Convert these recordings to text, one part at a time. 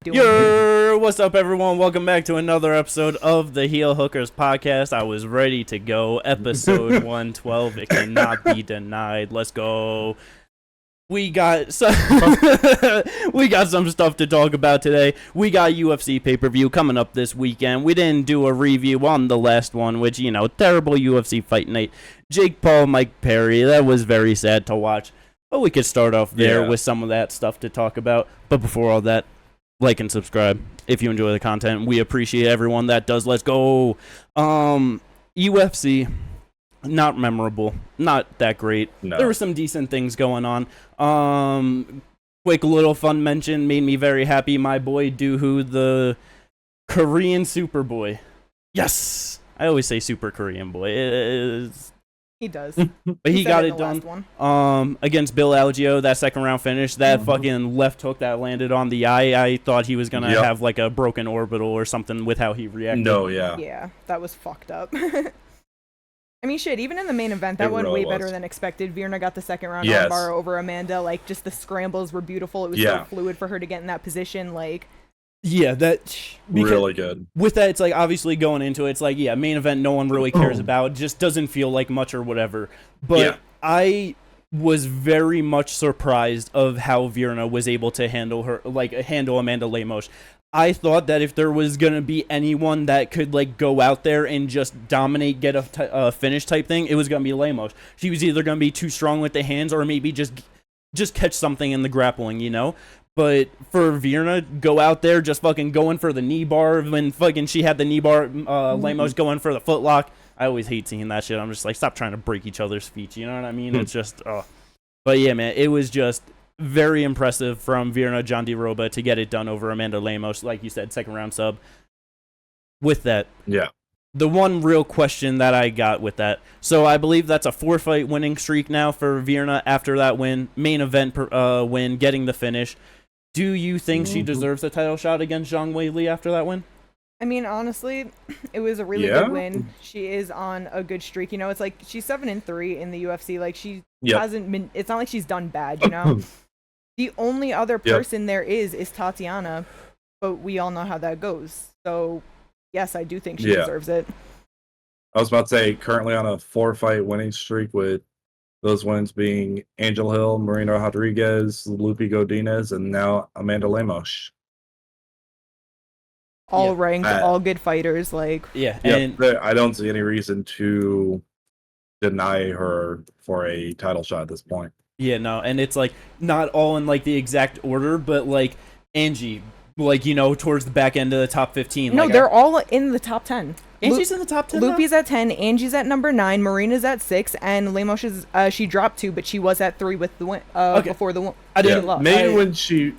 What's up, everyone? Welcome back to another episode of the Heel Hookers podcast. I was ready to go. Episode 112. It cannot be denied. Let's go. We got some stuff to talk about today. We got UFC pay-per-view coming up this weekend. We didn't do a review on the last one, which, terrible UFC fight night. Jake Paul, Mike Perry. That was very sad to watch. But we could start off there with some of that stuff to talk about. But before all that, like and subscribe if you enjoy the content. We appreciate everyone that does. Let's go. UFC, not memorable, not that great. No. There were some decent things going on. Quick little fun mention made me very happy. My boy Doohoo, the Korean Super Boy. Yes, I always say Super Korean Boy. He does. But he got it done against Bill Algeo, that second round finish. That fucking left hook that landed on the eye. I thought he was going to have like a broken orbital or something with how he reacted. Yeah, that was fucked up. I mean, shit, even in the main event, that went way better than expected. Virna got the second round armbar over Amanda. Like, just the scrambles were beautiful. It was so fluid for her to get in that position. Like, yeah, that really good. With that, it's like obviously going into it, it's like main event no one really cares about. Just doesn't feel like much or whatever. But I was very much surprised of how Virna was able to handle Amanda Lemos. I thought that if there was gonna be anyone that could like go out there and just dominate, get a finish type thing, it was gonna be Lemos. She was either gonna be too strong with the hands or maybe just catch something in the grappling, But for Virna, go out there just fucking going for the knee bar when fucking she had the knee bar, Lemos going for the foot lock. I always hate seeing that shit. I'm just like, stop trying to break each other's feet. You know what I mean? It's just, But yeah, man, it was just very impressive from Virna Jandiroba to get it done over Amanda Lemos. Like you said, second round sub. With that. Yeah. The one real question that I got with that, so I believe that's a 4-fight winning streak now for Virna after that win, main event win, getting the finish. Do you think she deserves a title shot against Zhang Weili after that win? I mean, honestly, it was a really good win. She is on a good streak. It's like she's 7-3 in the UFC. Like she hasn't been. It's not like she's done bad. The only other person there is Tatiana, but we all know how that goes. So yes, I do think she deserves it. I was about to say currently on a 4-fight winning streak with those wins being Angel Hill, Marina Rodriguez, Lupe Godinez, and now Amanda Lemos. All ranked, all good fighters. Like and I don't see any reason to deny her for a title shot at this point. Yeah, no, and it's like not all in like the exact order, but like Angie, like towards the back end of the top 15. No, like, they're all in the top 10. Angie's in the top 10. Lupe's at 10, Angie's at number 9, Marina's at 6, and Lemos is she dropped 2, but she was at 3 with the win before the win. I didn't love. Maybe when she.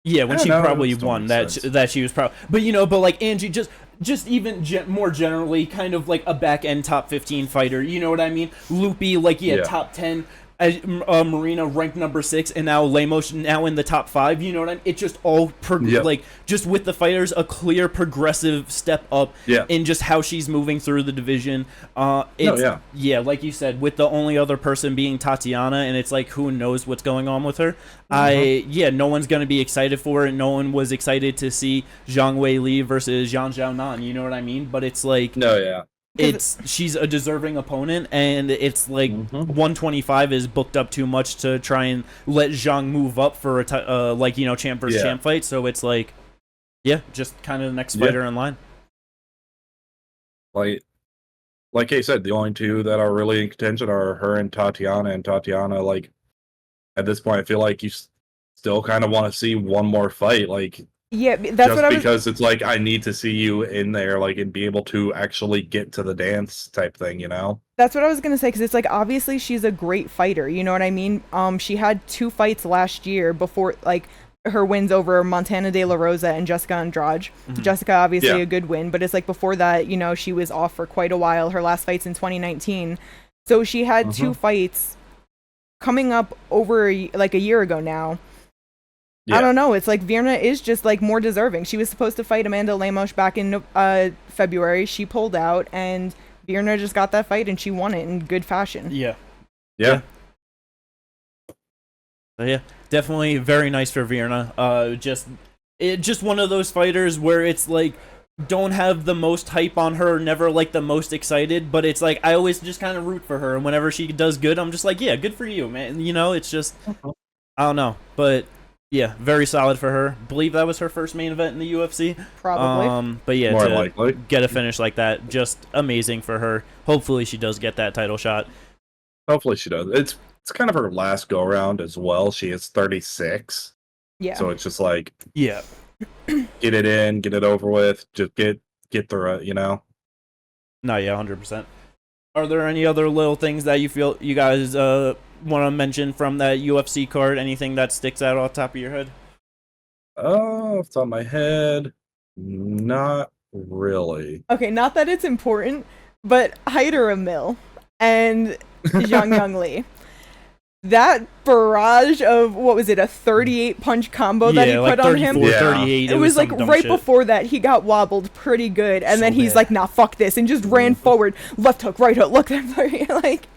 Yeah, when she probably won that she was probably, but like Angie just even more generally kind of like a back end top 15 fighter. You know what I mean? Lupe top 10. Marina ranked number 6, and now Lemos now in the top 5. You know what I mean? It's just all like just with the fighters, a clear progressive step up in just how she's moving through the division. Like you said, with the only other person being Tatiana, and it's like who knows what's going on with her. No one's gonna be excited for it. No one was excited to see Zhang Weili versus Zhang Xiaonan. You know what I mean? But it's like she's a deserving opponent, and it's like 125 is booked up too much to try and let Zhang move up for a champ versus champ fight. So it's like, just kind of the next fighter in line. Like I said, the only two that are really in contention are her and Tatiana. And Tatiana, like at this point, I feel like you still kind of want to see one more fight, like. Yeah, that's what I was... because it's like I need to see you in there, like, and be able to actually get to the dance type thing, That's what I was gonna say, because it's like obviously she's a great fighter, you know what I mean? She had 2 fights last year before, like her wins over Montana De La Rosa and Jessica Andrade. Jessica obviously a good win, but it's like before that, she was off for quite a while. Her last fight's in 2019, so she had 2 fights coming up over like a year ago now. I don't know. It's like Virna is just like more deserving. She was supposed to fight Amanda Lemos back in February. She pulled out, and Virna just got that fight, and she won it in good fashion. Yeah. So yeah, definitely very nice for Virna. Just one of those fighters where it's like, don't have the most hype on her, never like the most excited, but it's like I always just kind of root for her, and whenever she does good, I'm just like, yeah, good for you, man. You know, it's just, I don't know, but yeah, very solid for her. Believe that was her first main event in the UFC. Probably. But yeah, More to likely. get a finish like that, just amazing for her. Hopefully she does get that title shot. Hopefully she does. It's kind of her last go around as well. She is 36. Yeah. So it's just like, Yeah. get it in, get it over with, just get through it, you know? No, yeah, 100%. Are there any other little things that you feel you guys want to mention from that UFC card? Anything that sticks out off the top of your head? Oh, off the top of my head, not really. Okay, not that it's important, but Hyder Mill and Zhang Young Lee. That barrage of, what was it, a 38 punch combo that he put on him? 38. It was like right before that he got wobbled pretty good, and then he's like, nah, fuck this, and just ran forward, left hook, right hook, look at him, like,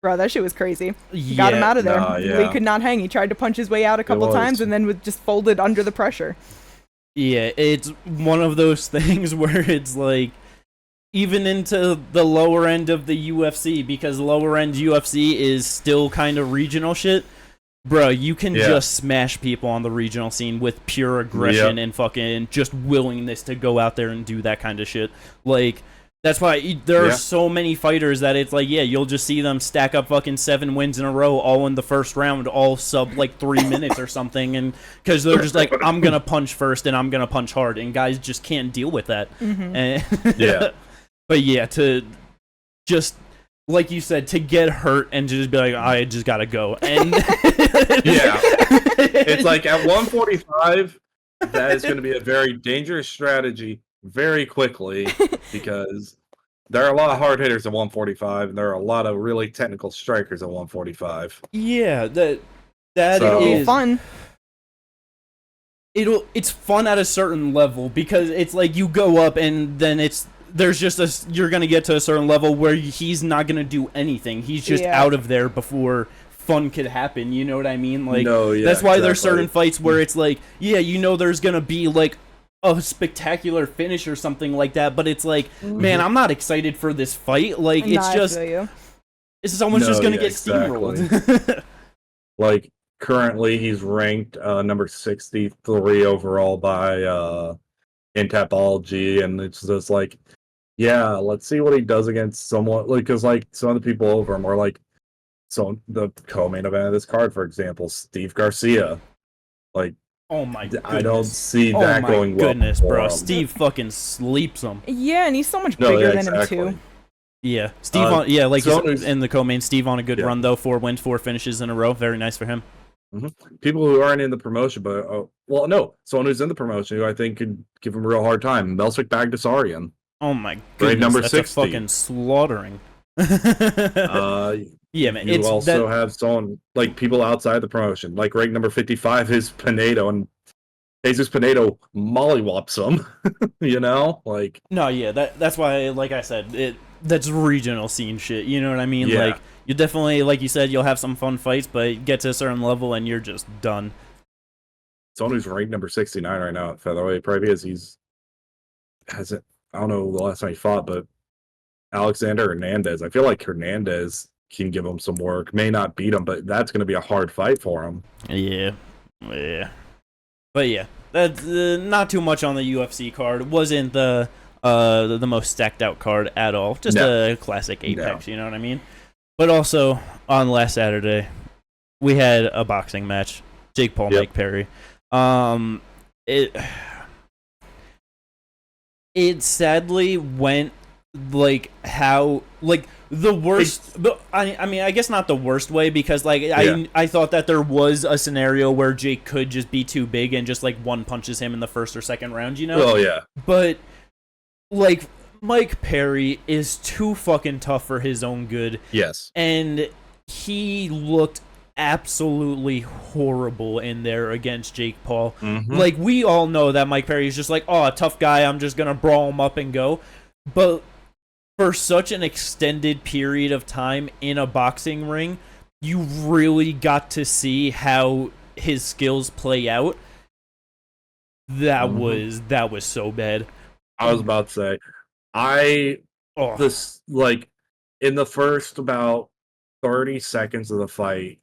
bro, that shit was crazy. Got him out of there. Lee could not hang. He tried to punch his way out a couple times, and then just folded under the pressure. Yeah, it's one of those things where it's like, even into the lower end of the UFC, because lower end UFC is still kind of regional shit, bro, you can just smash people on the regional scene with pure aggression and fucking just willingness to go out there and do that kind of shit. Like, that's why there are so many fighters that it's like, yeah, you'll just see them stack up fucking 7 wins in a row all in the first round, all sub like 3 minutes or something, and because they're just like, I'm gonna punch first and I'm gonna punch hard, and guys just can't deal with that. And but yeah, to just, like you said, to get hurt and to just be like, I just gotta go. And it's like at 145, that is going to be a very dangerous strategy very quickly, because there are a lot of hard hitters at 145, and there are a lot of really technical strikers at 145. Yeah, that is fun. It's fun at a certain level, because it's like you go up and then you're gonna get to a certain level where he's not gonna do anything. He's just out of there before fun could happen. You know what I mean? Like, that's why there's certain fights where it's like, there's gonna be like a spectacular finish or something like that, but it's like, man, I'm not excited for this fight. Like, someone's just gonna get steamrolled. Like, currently he's ranked number 63 overall by Intapology, and it's just like, let's see what he does against someone, like, because like some of the people over him are like, so the co-main event of this card, for example, Steve Garcia. Like, oh my goodness. I don't see that going well. Goodness, bro. Steve fucking sleeps him. Yeah, and he's so much bigger than him too. Yeah, Steve in the co-main, Steve on a good run though, 4 wins, 4 finishes in a row. Very nice for him. People who aren't in the promotion, but someone who's in the promotion who I think could give him a real hard time, Melsik Bagdasaryan. Oh my goodness, number that's 60. a fucking slaughtering. Yeah, man. You also have someone like people outside the promotion, like rank number 55 is Pinedo, and Jesus Pinedo mollywops him. You know, like, no, yeah, that's why, like I said, that's regional scene shit. You know what I mean? Yeah. Like, you definitely, like you said, you'll have some fun fights, but get to a certain level and you're just done. Someone who's ranked number 69 right now at featherweight, probably because I don't know the last time he fought, but Alexander Hernandez. I feel like Hernandez can give him some work. May not beat him, but that's going to be a hard fight for him. Yeah. But yeah, that's not too much on the UFC card. It wasn't the most stacked out card at all. Just a classic Apex, you know what I mean? But also, on last Saturday, we had a boxing match. Jake Paul, Mike Perry. It sadly went like how, like, the worst, I mean, I guess not the worst way, because like I thought that there was a scenario where Jake could just be too big and just like one punches him in the first or second round, you know? Oh yeah. But like, Mike Perry is too fucking tough for his own good. Yes. And he looked absolutely horrible in there against Jake Paul. Like, we all know that Mike Perry is just like, oh, a tough guy, I'm just gonna brawl him up and go. But for such an extended period of time in a boxing ring, you really got to see how his skills play out. That was so bad. I was about to say, this like in the first about 30 seconds of the fight,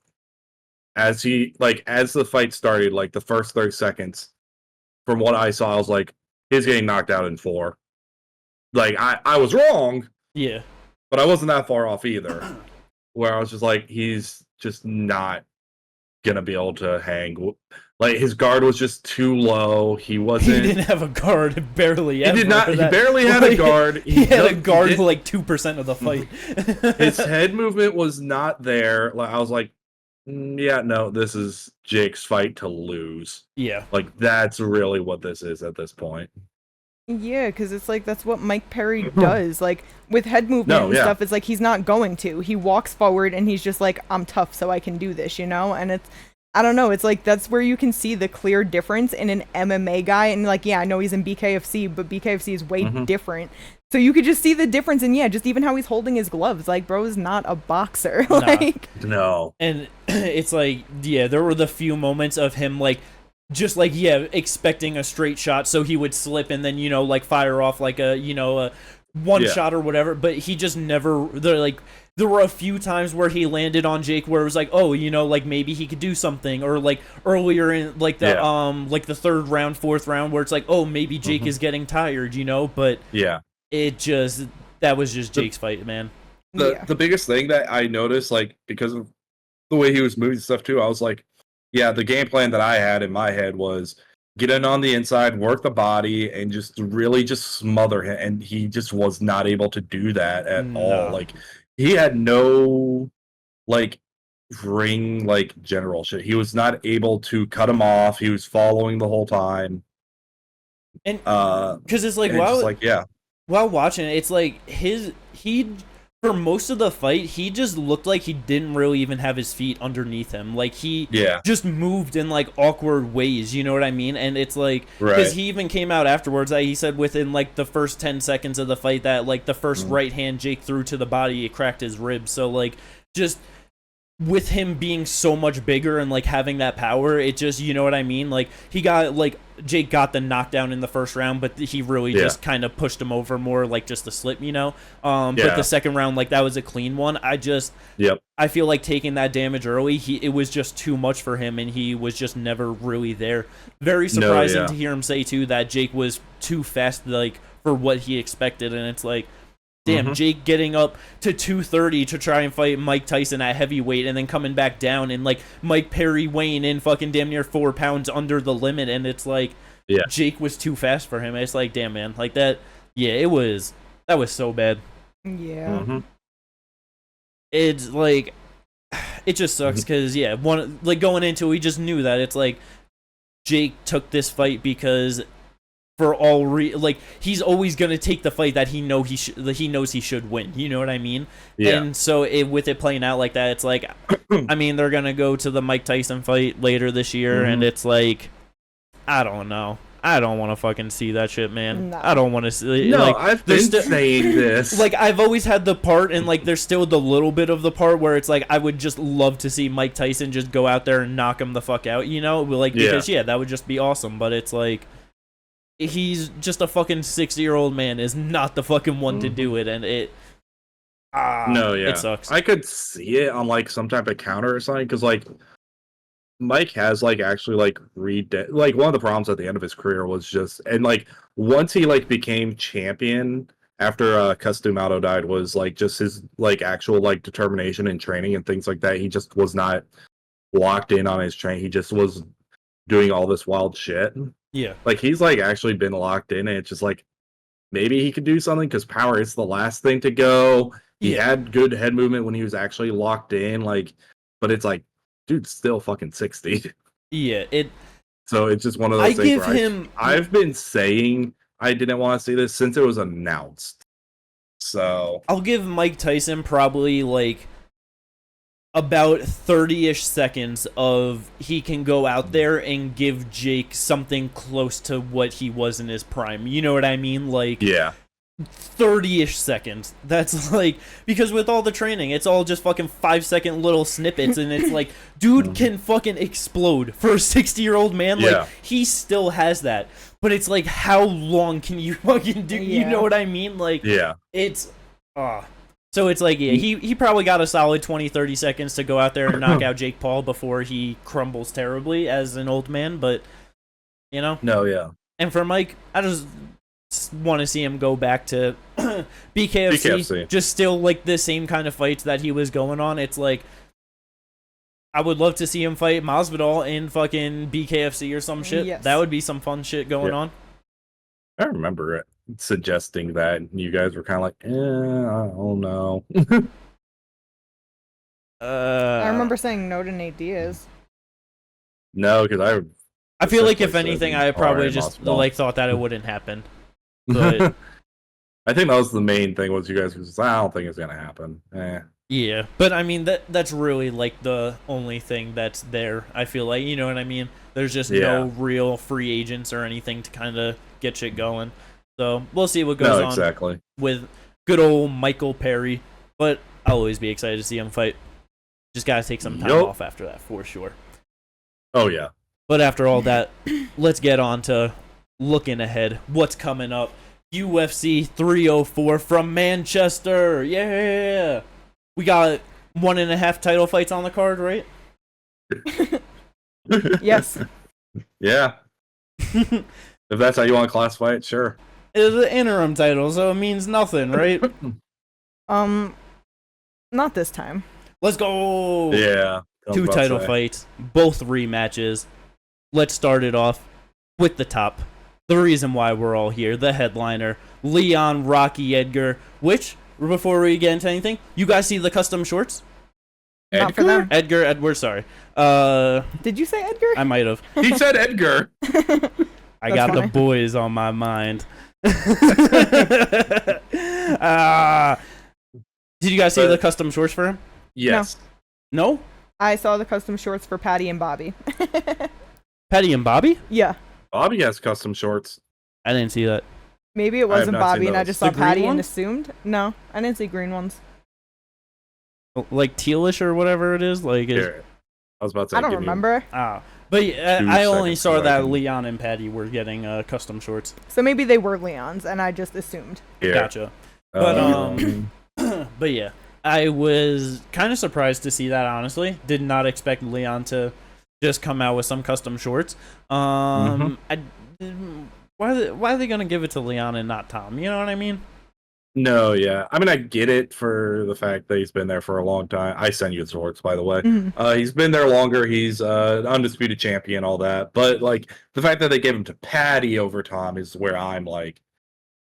as the fight started, like the first 30 seconds, from what I saw, I was like, he's getting knocked out in 4. Like I was wrong, yeah, but I wasn't that far off either. Where I was just like, he's just not gonna be able to hang. Like his guard was just too low. He wasn't. He didn't have a guard barely. He did not. He barely had a guard. He had a guard for like 2% of the fight. His head movement was not there. Like I was like, yeah, no, this is Jake's fight to lose. Yeah, like that's really what this is at this point. Yeah, because it's like that's what Mike Perry does. Like with head movement and stuff, it's like he's not going to. He walks forward and he's just like, I'm tough, so I can do this, you know? And it's, I don't know, it's like that's where you can see the clear difference in an MMA guy. And like, yeah, I know he's in BKFC, but BKFC is way different. So you could just see the difference in, just even how he's holding his gloves. Like, bro is not a boxer. Like, no. And it's like, yeah, there were the few moments of him like, just like, expecting a straight shot, so he would slip and then, like fire off like a, a one shot or whatever, but he just never, there were a few times where he landed on Jake where it was like, oh, like maybe he could do something, or like earlier in like the like the 3rd round, 4th round where it's like, oh, maybe Jake is getting tired, but that was just Jake's fight, man. The biggest thing that I noticed, like, because of the way he was moving stuff too, I was like, yeah, the game plan that I had in my head was get in on the inside, work the body, and just really just smother him. And he just was not able to do that at all. Like, he had no, like, ring, like, general shit. He was not able to cut him off. He was following the whole time. And, because it's like, while watching it, it's like, for most of the fight, he just looked like he didn't really even have his feet underneath him. Like, he just moved in, like, awkward ways, you know what I mean? And it's like, because he even came out afterwards, he said within, like, the first 10 seconds of the fight that, like, the first right hand Jake threw to the body, it cracked his ribs. So, like, just with him being so much bigger and, like, having that power, it just, you know what I mean? Like, he got, like, Jake got the knockdown in the first round, but he really just kind of pushed him over more, like, just a slip, But the second round, like, that was a clean one. I feel like taking that damage early, it was just too much for him, and he was just never really there. Very surprising to hear him say, too, that Jake was too fast, like, for what he expected, and it's like, damn, Jake getting up to 230 to try and fight Mike Tyson at heavyweight and then coming back down, and like Mike Perry weighing in fucking damn near 4 pounds under the limit, and it's like Jake was too fast for him. It's like, damn, man, like that was so bad. Yeah. It's like, it just sucks because going into it, we just knew that it's like Jake took this fight because for all he's always gonna take the fight that he knows he should win. You know what I mean? Yeah. And so with it playing out like that, it's like, I mean, they're gonna go to the Mike Tyson fight later this year, and it's like, I don't know. I don't want to fucking see that shit, man. No. I don't want to see. No, like, I've been saying this. Like, I've always had the part, and like, there's still the little bit of the part where it's like, I would just love to see Mike Tyson just go out there and knock him the fuck out. Like, because that would just be awesome. But it's like, he's just a fucking 60-year-old man, is not the fucking one to do it, and it it sucks. I could see it on like some type of counter or something, because like Mike has like actually like like one of the problems at the end of his career was just, and like once he like became champion after Customato died, was like just his like actual like determination and training and things like that. He just was not locked in on his train. He just was doing all this wild shit. Yeah, like he's like actually been locked in, and it's just like maybe he could do something, because power is the last thing to go. He had good head movement when he was actually locked in, like, but it's like, dude's still fucking 60. Yeah, so it's just one of those things where I've been saying I didn't want to see this since it was announced. So I'll give Mike Tyson probably like about 30-ish seconds of he can go out there and give Jake something close to what he was in his prime. You know what I mean? Like, 30-ish seconds. That's like, because with all the training, it's all just fucking 5-second little snippets, and it's like, dude can fucking explode for a 60-year-old man. Yeah. Like, he still has that, but it's like, how long can you fucking do? You know what I mean? Like, it's so it's like, he probably got a solid 20-30 seconds to go out there and knock out Jake Paul before he crumbles terribly as an old man. But and for Mike, I just want to see him go back to BKFC, just still like the same kind of fights that he was going on. It's like, I would love to see him fight Masvidal in fucking BKFC or some shit. Yes. That would be some fun shit going on. I remember it suggesting that, and you guys were kind of like, I don't know. I remember saying no to Nate Diaz. No, because I feel like if anything, I probably just like thought that it wouldn't happen. But I think that was the main thing, was you guys was, I don't think it's gonna happen. Yeah, but I mean that's really like the only thing that's there. I feel like, you know what I mean. There's just no real free agents or anything to kind of get shit going. So we'll see what goes on with good old Michael Perry. But I'll always be excited to see him fight. Just gotta take some time off after that for sure. Oh yeah. But after all that, let's get on to looking ahead. What's coming up? UFC 304 from Manchester. Yeah. We got 1.5 title fights on the card, right? Yes. Yeah. If that's how you want to classify it, sure. It's an interim title, so it means nothing, right? Not this time. Let's go. Yeah. 2 title fights, both rematches. Let's start it off with the top. The reason why we're all here, the headliner, Leon Rocky Edgar, which, before we get into anything, you guys see the custom shorts? Not for them. Edward, sorry. Did you say Edgar? I might have. He said Edgar. I got the boys on my mind. Did you guys see the custom shorts for him? Yes. No? I saw the custom shorts for Patty and Bobby. Patty and Bobby? Yeah. Bobby has custom shorts. I didn't see that. Maybe it wasn't Bobby and I just saw Patty and ones? assumed. No, I didn't see green ones. Like tealish or whatever it is? Like, Here. I was about to say, I don't remember. But I only saw that Leon and Patty were getting custom shorts. So maybe they were Leon's and I just assumed. Here. Gotcha. But but yeah, I was kind of surprised to see that, honestly. Did not expect Leon to just come out with some custom shorts. Why are they gonna give it to Leon and not Tom? You know what I mean? No, yeah. I mean, I get it for the fact that he's been there for a long time. I sent you the shorts, by the way. Mm-hmm. He's been there longer. He's undisputed champion, all that. But like the fact that they gave him to Patty over Tom is where I'm like,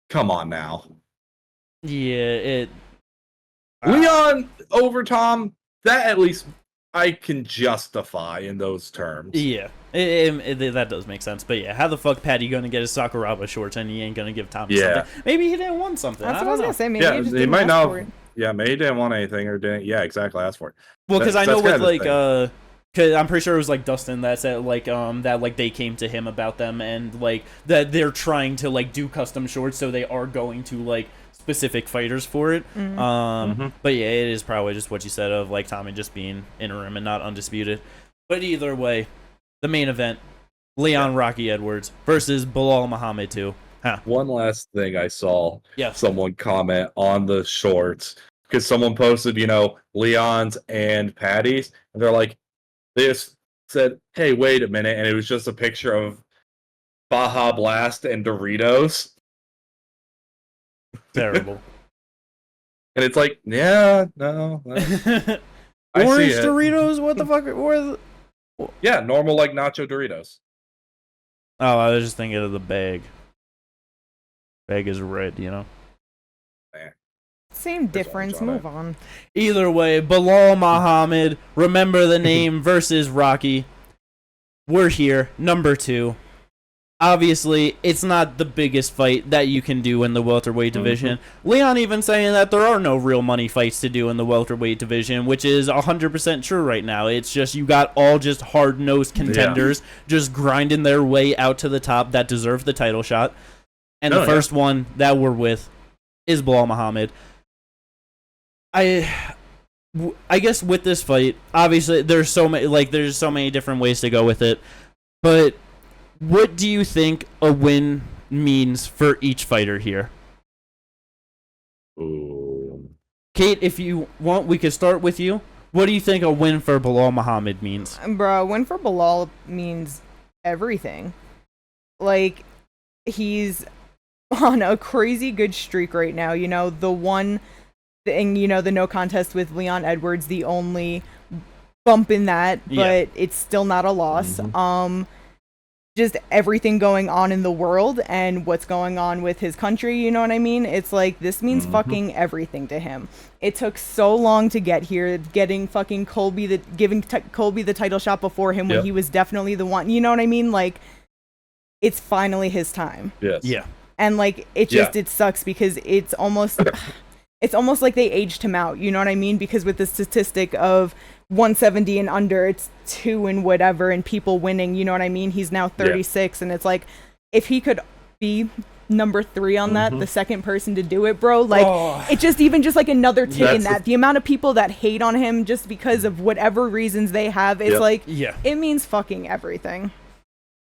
come on now. Yeah, Leon over Tom, that at least I can justify in those terms. Yeah, that does make sense. But yeah, how the fuck Patty gonna get his Sakuraba shorts and he ain't gonna give Tom something? Maybe he didn't want something. That's what I was gonna say. Maybe he just he didn't might ask not. for it. Yeah, maybe he didn't want anything or didn't. Yeah, exactly. Ask for it. Well, because I know with like cause I'm pretty sure it was like Dustin that said like that like they came to him about them and like that they're trying to like do custom shorts, so they are going to like specific fighters for it. But yeah, it is probably just what you said of like Tommy just being interim and not undisputed. But either way, the main event, Leon Rocky Edwards versus Bilal Muhammad 2. One last thing I saw someone comment on the shorts, because someone posted, Leon's and Patty's, and they're like, they just said, hey, wait a minute, and it was just a picture of Baja Blast and Doritos. Terrible. And it's like, yeah, no. Orange Doritos? What the fuck? Yeah, normal like nacho Doritos. Oh, I was just thinking of the bag. Bag is red, Same difference. Move on. Either way, Bilal Muhammad, remember the name, versus Rocky. We're here, number 2. Obviously, it's not the biggest fight that you can do in the welterweight division. Leon even saying that there are no real money fights to do in the welterweight division, which is 100% true right now. It's just you got all just hard-nosed contenders just grinding their way out to the top that deserve the title shot. And the first one that we're with, is Bilal Muhammad. I guess with this fight, obviously there's so many different ways to go with it. But what do you think a win means for each fighter here? Ooh. Kate, if you want, we could start with you. What do you think a win for Bilal Muhammad means? Bro, win for Bilal means everything. Like, he's on a crazy good streak right now. You know, the one thing, you know, the no contest with Leon Edwards, the only bump in that, but it's still not a loss. Mm-hmm. Just everything going on in the world and what's going on with his country, you know what I mean? It's like, this means fucking everything to him. It took so long to get here, getting fucking giving Colby the title shot before him when he was definitely the one, you know what I mean? Like, it's finally his time. Yes. Yeah. And like, it sucks because it's almost like they aged him out, you know what I mean? Because with the statistic of 170 and under, it's 2 and whatever, and people winning, you know what I mean? He's now 36, and it's like, if he could be number 3 on that, the second person to do it, bro, like, it just like another tick in that. The amount of people that hate on him just because of whatever reasons they have, it's like, it means fucking everything.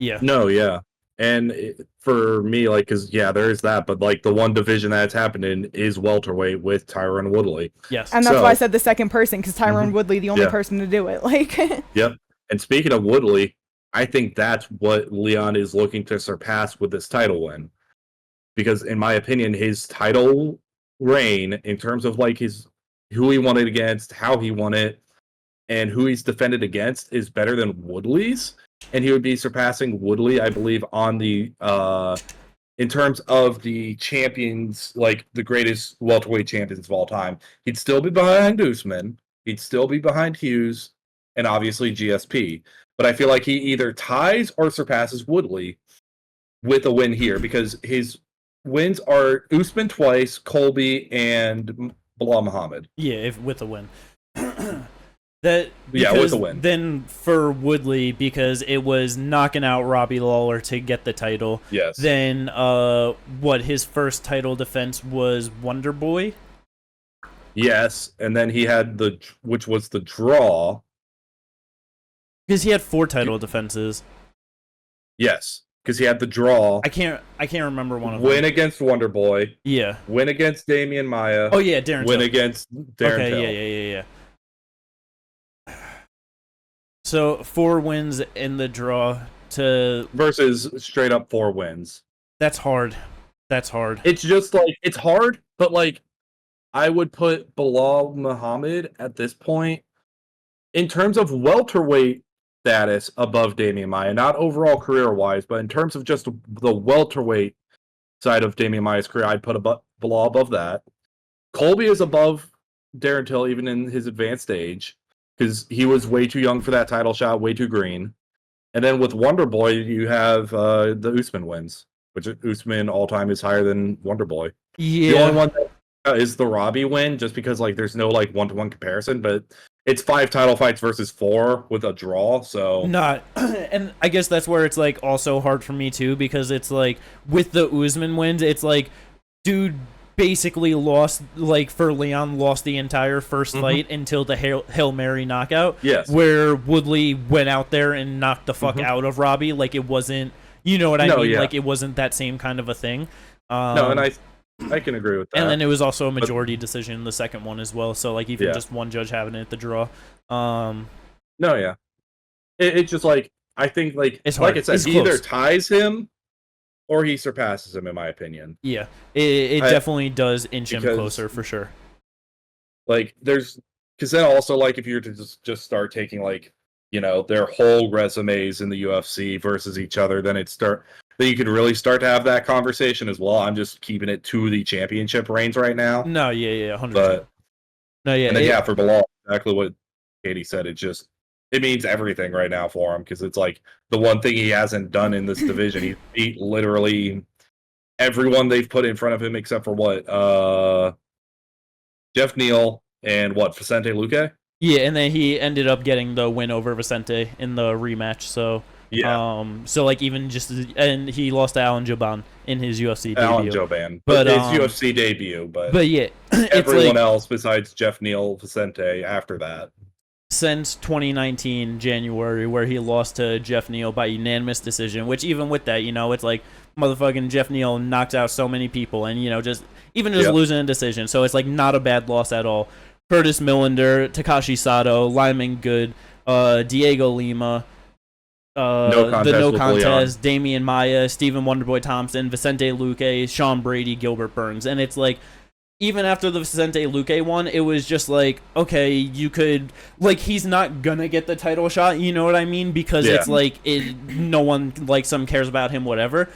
Yeah. No, yeah. And for me, like, because, there is that, but, like, the one division that it's happened in is welterweight with Tyron Woodley. Yes. And that's why I said the second person, because Tyron Woodley, the only person to do it. Like, Yep. And speaking of Woodley, I think that's what Leon is looking to surpass with this title win. Because, in my opinion, his title reign, in terms of, like, who he won it against, how he won it, and who he's defended against, is better than Woodley's. And he would be surpassing Woodley, I believe, on the in terms of the champions, like the greatest welterweight champions of all time. He'd still be behind Usman, he'd still be behind Hughes, and obviously GSP. But I feel like he either ties or surpasses Woodley with a win here, because his wins are Usman twice, Colby, and Bilal Muhammad. Yeah, with a win. With the win. Then for Woodley, because it was knocking out Robbie Lawler to get the title. Yes. Then his first title defense was Wonder Boy. Yes, and then he had which was the draw. Because he had 4 title defenses. Yes, because he had the draw. I can't remember one of them. Win against Wonder Boy. Yeah. Win against Damian Maia. Oh yeah, Darren. Win Till. against Darren. Okay, yeah. So 4 wins in the draw versus straight up 4 wins. That's hard. It's just like, it's hard, but like, I would put Bilal Muhammad at this point in terms of welterweight status above Damian Maia, not overall career wise, but in terms of just the welterweight side of Damian Maia's career, I'd put Bilal above that. Colby is above Darren Till even in his advanced age, because he was way too young for that title shot, way too green. And then with Wonder Boy, you have the Usman wins, which Usman all time is higher than Wonder Boy. Yeah. The only one that is the Robbie win, just because like there's no like 1-to-1 comparison, but it's 5 title fights versus 4 with a draw. So and I guess that's where it's like also hard for me too, because it's like with the Usman wins, it's like, dude basically lost, like for Leon, lost the entire first fight until the Hail Mary knockout. Yes. Where Woodley went out there and knocked the fuck out of Robbie. Like it wasn't, you know what I mean? Yeah. Like it wasn't that same kind of a thing. No, and I can agree with that. And then it was also a majority decision, the second one as well. So like even just one judge having it at the draw. No, yeah. It's just like, I think like, it's hard. Like I said, he either ties him or he surpasses him, in my opinion. Yeah, it definitely does inch him closer for sure. Like, because then also, like, if you were to just start taking, like, you know, their whole resumes in the UFC versus each other, then you could really start to have that conversation as well. I'm just keeping it to the championship reigns right now. No, yeah, 100%. But, no, yeah, and then, for Bilal, exactly what Katie said. It means everything right now for him, because it's like the one thing he hasn't done in this division. He beat literally everyone they've put in front of him except for Jeff Neal and Vicente Luque. Yeah, and then he ended up getting the win over Vicente in the rematch. So Yeah. So like even just and he lost to Alan Jouban in his UFC debut. Alan Jouban, but his UFC debut. But yeah, everyone else besides Jeff Neal Vicente after that. Since 2019 January, where he lost to Jeff Neal by unanimous decision, which even with that, it's like motherfucking Jeff Neal knocks out so many people, and just losing a decision, so it's like not a bad loss at all. Curtis Millender, Takashi Sato, Lyman Good, Diego Lima, No contest, Damian Maia, Stephen Wonderboy Thompson, Vicente Luque, Sean Brady, Gilbert Burns, and it's like, even after the Vicente Luque one, it was just like, okay, you could, like, he's not gonna get the title shot, you know what I mean? Because it's like, no one likes him, cares about him, whatever.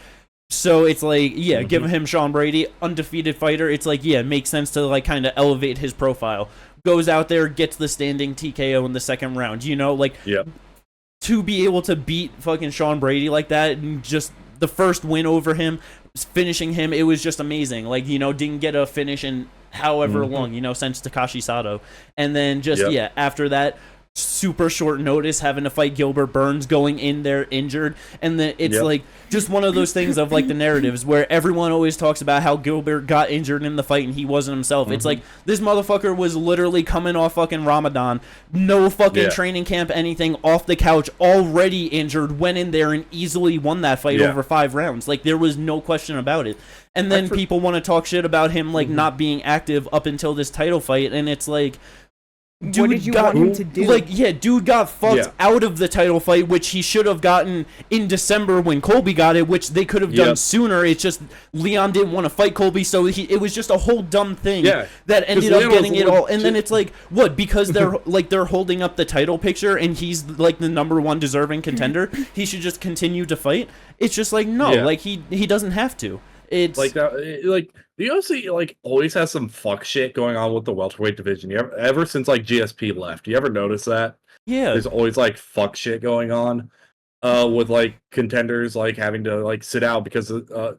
So it's like, give him Sean Brady, undefeated fighter. It's like, it makes sense to like kind of elevate his profile. Goes out there, gets the standing TKO in the second round, to be able to beat fucking Sean Brady like that, and just the first win over him, finishing him, it was just amazing. Like, didn't get a finish in however long, since Takashi Sato. And then just, after that, super short notice, having to fight Gilbert Burns, going in there injured. And then it's like just one of those things of like the narratives where everyone always talks about how Gilbert got injured in the fight and he wasn't himself. It's like, this motherfucker was literally coming off fucking Ramadan, no fucking training camp, anything, off the couch, already injured, went in there and easily won that fight over 5 rounds. Like, there was no question about it. And then people want to talk shit about him like not being active up until this title fight, and it's like, dude, what did you want him to do? Like, dude got fucked out of the title fight, which he should have gotten in December when Colby got it, which they could have done sooner. It's just Leon didn't want to fight Colby, so it was just a whole dumb thing that ended up getting it all. And then it's like, what? Because they're holding up the title picture and he's like the #1 deserving contender, he should just continue to fight. It's just like, no, like he doesn't have to. It's like that, like the UFC like always has some fuck shit going on with the welterweight division. Ever since like GSP left, you ever notice that? Yeah, there's always like fuck shit going on with like contenders like having to like sit out because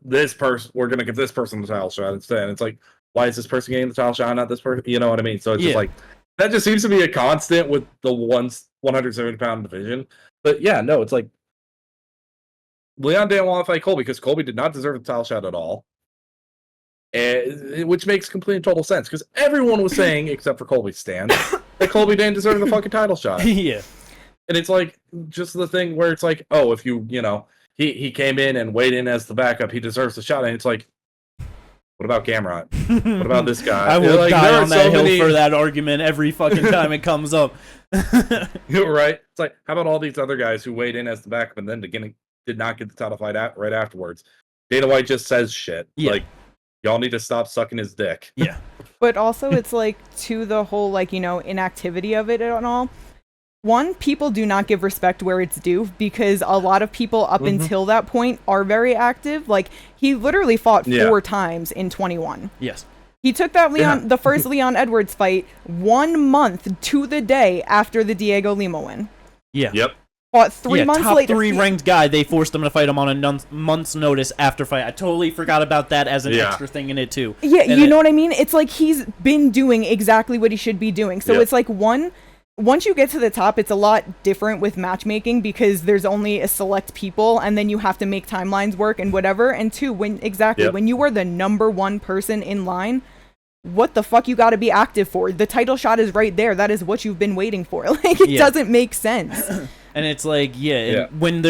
this person, we're gonna give this person the title shot instead. And it's like, why is this person getting the title shot, not this person? You know what I mean? So it's just like, that just seems to be a constant with the 170-pound division. But no, it's like, Leon didn't want to fight Colby because Colby did not deserve the title shot at all, which makes complete and total sense because everyone was saying, except for Colby's stand, that Colby didn't deserve the fucking title shot. And it's like, just the thing where it's like, oh, if he came in and weighed in as the backup, he deserves the shot. And it's like, what about Gamrot? What about this guy? I will die on that hill for that argument every fucking time it comes up. Right? It's like, how about all these other guys who weighed in as the backup and then did not get the title fight right afterwards? Dana White just says shit. Like, y'all need to stop sucking his dick. But also, it's like, to the whole, like, inactivity of it and all. One, people do not give respect where it's due because a lot of people up until that point are very active. Like, he literally fought 4 times in 21. Yes. He took that the first Leon Edwards fight 1 month to the day after the Diego Lima win. Yep. Fought 3 months top later. 3 ranked guy, they forced him to fight him on a month's notice after fight. I totally forgot about that as an extra thing in it too. Yeah, and you know what I mean? It's like he's been doing exactly what he should be doing. So it's like, once you get to the top, it's a lot different with matchmaking because there's only a select people and then you have to make timelines work and whatever. And 2, when you are the #1 person in line, what the fuck you gotta be active for? The title shot is right there. That is what you've been waiting for. Like, it doesn't make sense. And it's like, when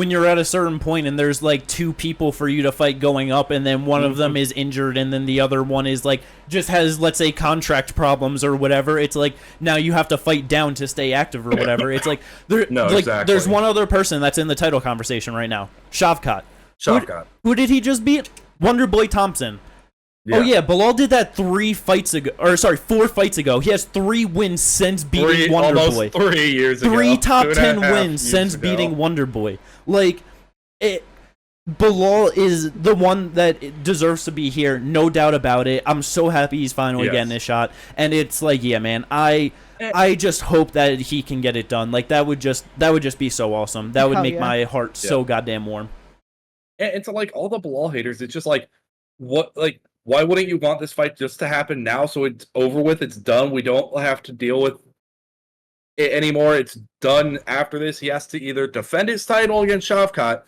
you're at a certain point and there's like 2 people for you to fight going up, and then one of them is injured, and then the other one is like just has, let's say, contract problems or whatever. It's like, now you have to fight down to stay active or whatever. It's like there's one other person that's in the title conversation right now, Shavkat. Who did he just beat? Wonderboy Thompson. Yeah. Oh yeah, Bilal did that 4 fights ago. He has 3 wins since beating Wonderboy. 3 years ago. 3 top 10 wins since beating Wonderboy. Like, Bilal is the one that deserves to be here, no doubt about it. I'm so happy he's finally getting this shot. And it's like, man, I just hope that he can get it done. Like, that would just be so awesome. That would make my heart so goddamn warm. And to like all the Bilal haters, it's just like, what, like, why wouldn't you want this fight just to happen now so it's over with, it's done, we don't have to deal with anymore. It's done after this. He has to either defend his title against Shavkat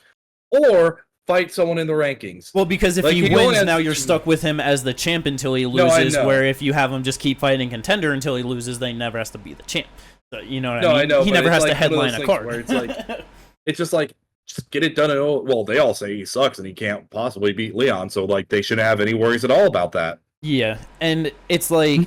or fight someone in the rankings. Well, because if he wins, now you're stuck with him as the champ until he loses, where if you have him just keep fighting contender until he loses, then he never has to be the champ. So, you know what I mean? I know, he never has to headline a card. Where it's like, it's just like, just get it done. Well, they all say he sucks and he can't possibly beat Leon, so like they shouldn't have any worries at all about that. Yeah, and it's like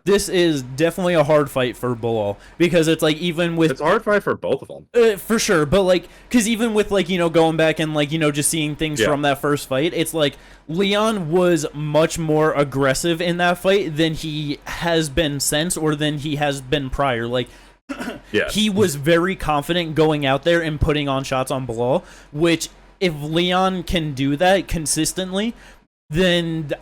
this is definitely a hard fight for Bilal because it's like even with it's a hard fight for both of them for sure, but like because even with like going back and like just seeing things from that first fight, it's like Leon was much more aggressive in that fight than he has been since or than he has been prior. Like he was very confident going out there and putting on shots on Bilal, which if Leon can do that consistently, then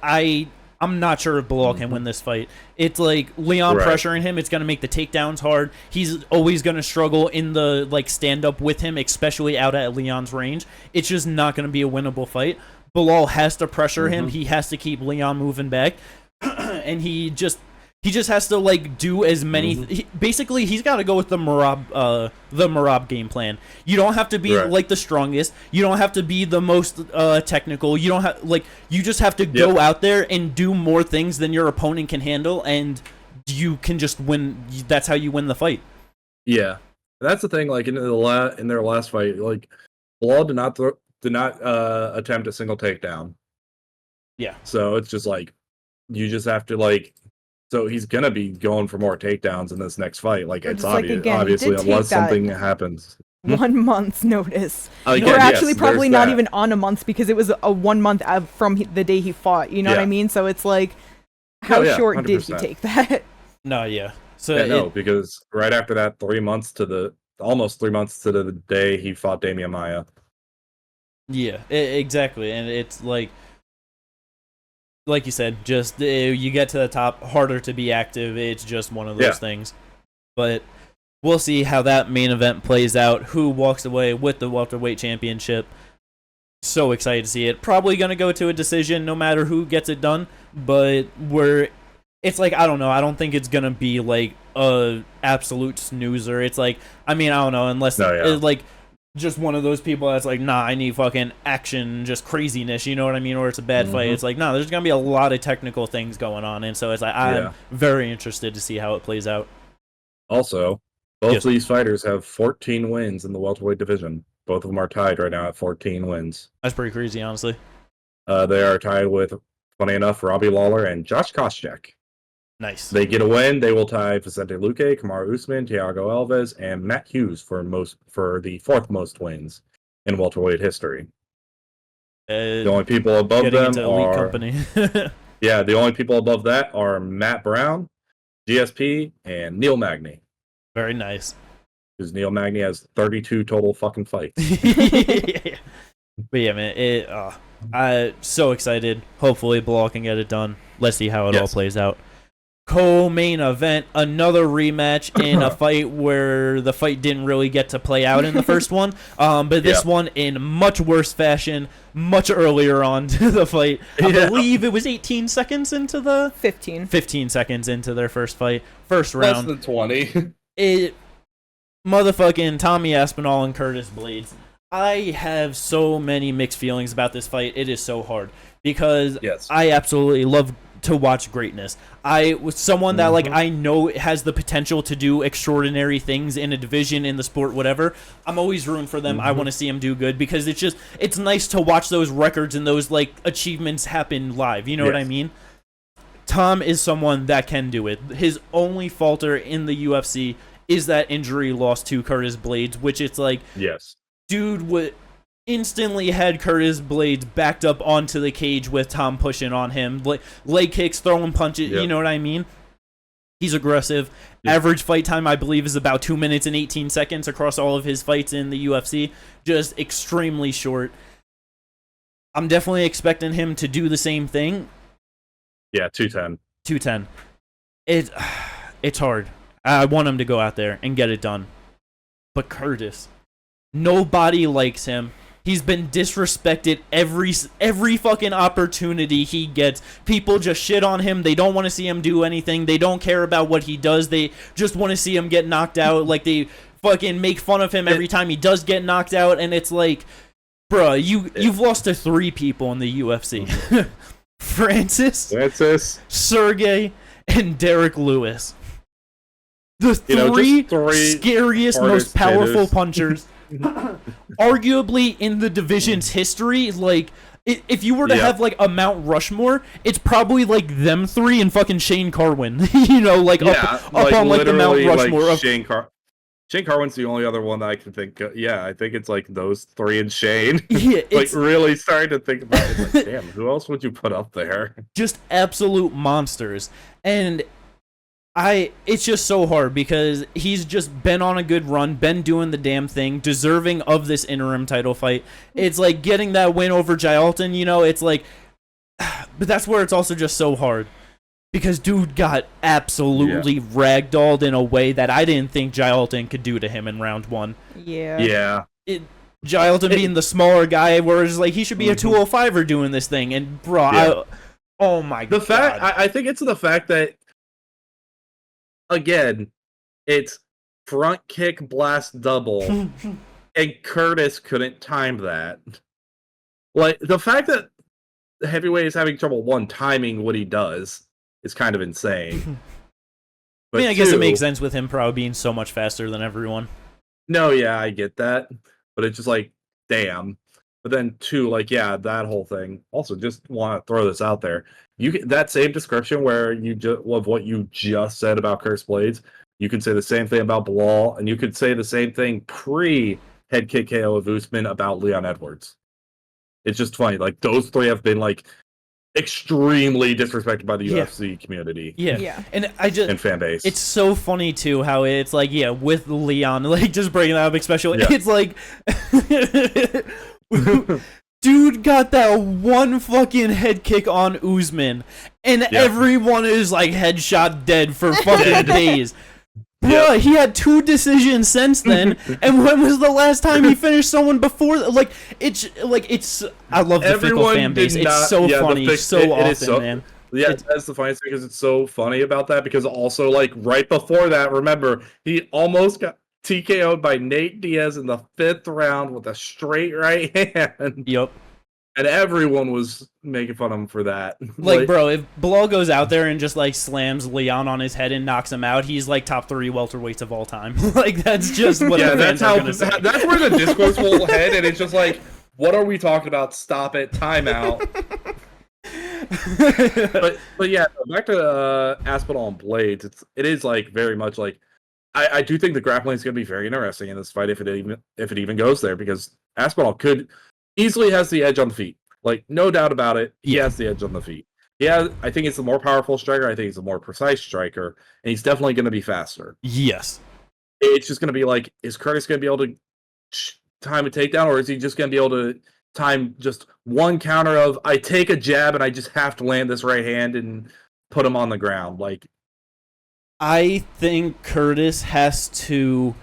I'm not sure if Bilal can win this fight. It's like Leon pressuring him. It's going to make the takedowns hard. He's always going to struggle in the like stand up with him, especially out at Leon's range. It's just not going to be a winnable fight. Bilal has to pressure him. He has to keep Leon moving back, and he just has to like do as many. Basically, he's got to go with the Merab game plan. You don't have to be like the strongest. You don't have to be the most technical. You don't have you just have to go out there and do more things than your opponent can handle, and you can just win. That's how you win the fight. Yeah, that's the thing. Like in their last fight, like Bilal did not attempt a single takedown. Yeah. So it's just like you just have to like. So he's gonna be going for more takedowns in this next fight. Like it's obvious, again, obviously, unless something happens. 1 month's notice. We're actually probably not even on a month because it was a 1 month from the day he fought. You know what I mean? So it's like, how short 100%. Did he take that? No, yeah. So because right after that, almost 3 months to the day he fought Damian Maia. Yeah, exactly, and it's like you said, just you get to the top, harder to be active. It's just one of those things. But we'll see how that main event plays out. Who walks away with the welterweight championship? So excited to see it. Probably going to go to a decision no matter who gets it done. But it's like, I don't know. I don't think it's going to be like a absolute snoozer. It's like, I mean, I don't know, unless it's like just one of those people that's like, nah, I need fucking action, just craziness, you know what I mean? Or it's a bad fight. It's like, no, there's going to be a lot of technical things going on. And so it's like, I'm very interested to see how it plays out. Also, both of these fighters have 14 wins in the welterweight division. Both of them are tied right now at 14 wins. That's pretty crazy, honestly. They are tied with, funny enough, Robbie Lawler and Josh Koscheck. Nice. They get a win. They will tie Vicente Luque, Kamaru Usman, Thiago Alves, and Matt Hughes for the fourth most wins in welterweight history. The only people above them are the only people above that are Matt Brown, GSP, and Neil Magny. Very nice. Because Neil Magny has 32 total fucking fights. But yeah, man, I'm so excited. Hopefully, Bilal can get it done. Let's see how it all plays out. Co-main event, another rematch in a fight where the fight didn't really get to play out in the first one, but this one in much worse fashion, much earlier on to the fight. I believe it was 18 seconds into the 15 seconds into their first fight, first round. Less than 20. Motherfucking Tommy Aspinall and Curtis Blades. I have so many mixed feelings about this fight. It is so hard because I absolutely love to watch greatness. I was someone that like I know has the potential to do extraordinary things in a division, in the sport, whatever. I'm always rooting for them. I want to see them do good because it's nice to watch those records and those like achievements happen live. You know what I mean? Tom is someone that can do it. His only falter in the UFC is that injury loss to Curtis Blades, which it's like, dude would instantly had Curtis Blades backed up onto the cage with Tom pushing on him, like leg kicks, throwing punches. You know what I mean? He's aggressive. Average fight time, I believe, is about 2 minutes and 18 seconds across all of his fights in the UFC. Just extremely short. I'm definitely expecting him to do the same thing. Yeah, 210. 210. It's hard. I want him to go out there and get it done. But Curtis, nobody likes him. He's been disrespected every fucking opportunity he gets. People just shit on him. They don't want to see him do anything. They don't care about what he does. They just want to see him get knocked out. Like, they fucking make fun of him every time he does get knocked out. And it's like, bruh, you've lost to 3 people in the UFC. Francis, Sergey, and Derek Lewis. The three scariest, most powerful punchers, arguably in the division's history. Like, if you were to have like a Mount Rushmore, it's probably like them 3 and fucking Shane Carwin. You know, like up on like the Mount Rushmore. Like Shane Carwin's the only other one that I can think of. Yeah, I think it's like those 3 and Shane. Yeah, like really starting to think about it. Like, damn, who else would you put up there? Just absolute monsters. And it's just so hard because he's just been on a good run, been doing the damn thing, deserving of this interim title fight. It's like getting that win over Jyalton, you know, it's like, but that's where it's also just so hard because dude got absolutely ragdolled in a way that I didn't think Jyalton could do to him in round 1. Yeah. Jyalton being the smaller guy, whereas like he should be a 205er doing this thing, and bro, oh my god. I think it's the fact that, again, it's front kick blast double, and Curtis couldn't time that. Like, the fact that the heavyweight is having trouble, timing what he does is kind of insane. But I mean, I guess it makes sense with him probably being so much faster than everyone. No, yeah, I get that. But it's just like, damn. But then, 2, like, yeah, that whole thing. Also, just want to throw this out there. You get that same description where of what you just said about Curtis Blades, you can say the same thing about Bilal, and you could say the same thing pre-head kick KO of Usman about Leon Edwards. It's just funny. Like, those 3 have been, like, extremely disrespected by the UFC community. Yeah. And and fan base. It's so funny, too, how it's like, with Leon, like, just bringing that up, especially, it's like... Dude got that one fucking head kick on Usman, and everyone is like headshot dead for fucking days. Bruh, he had 2 decisions since then, and when was the last time he finished someone before? Like, it's I love the fickle fan base. It's so funny, man. Yeah, that's the funniest thing, because it's so funny about that, because also, like, right before that, remember, he almost got TKO'd by Nate Diaz in the 5th round with a straight right hand. Yep. And everyone was making fun of him for that. Like, bro, if Bilal goes out there and just, like, slams Leon on his head and knocks him out, he's, like, top 3 welterweights of all time. Like, that's just what the fans are gonna say. That's where the discourse will head, and it's just like, what are we talking about? Stop it. Timeout. but yeah, back to Aspinall and Blades, it is, like, very much, like, I do think the grappling is going to be very interesting in this fight if it even goes there, because Aspinall could easily has the edge on the feet. Like, no doubt about it, he has the edge on the feet. I think he's the more powerful striker. I think he's a more precise striker, and he's definitely going to be faster. Yes. It's just going to be like, is Curtis going to be able to time a takedown, or is he just going to be able to time just one counter of, I take a jab and I just have to land this right hand and put him on the ground? Like, I think Curtis has to,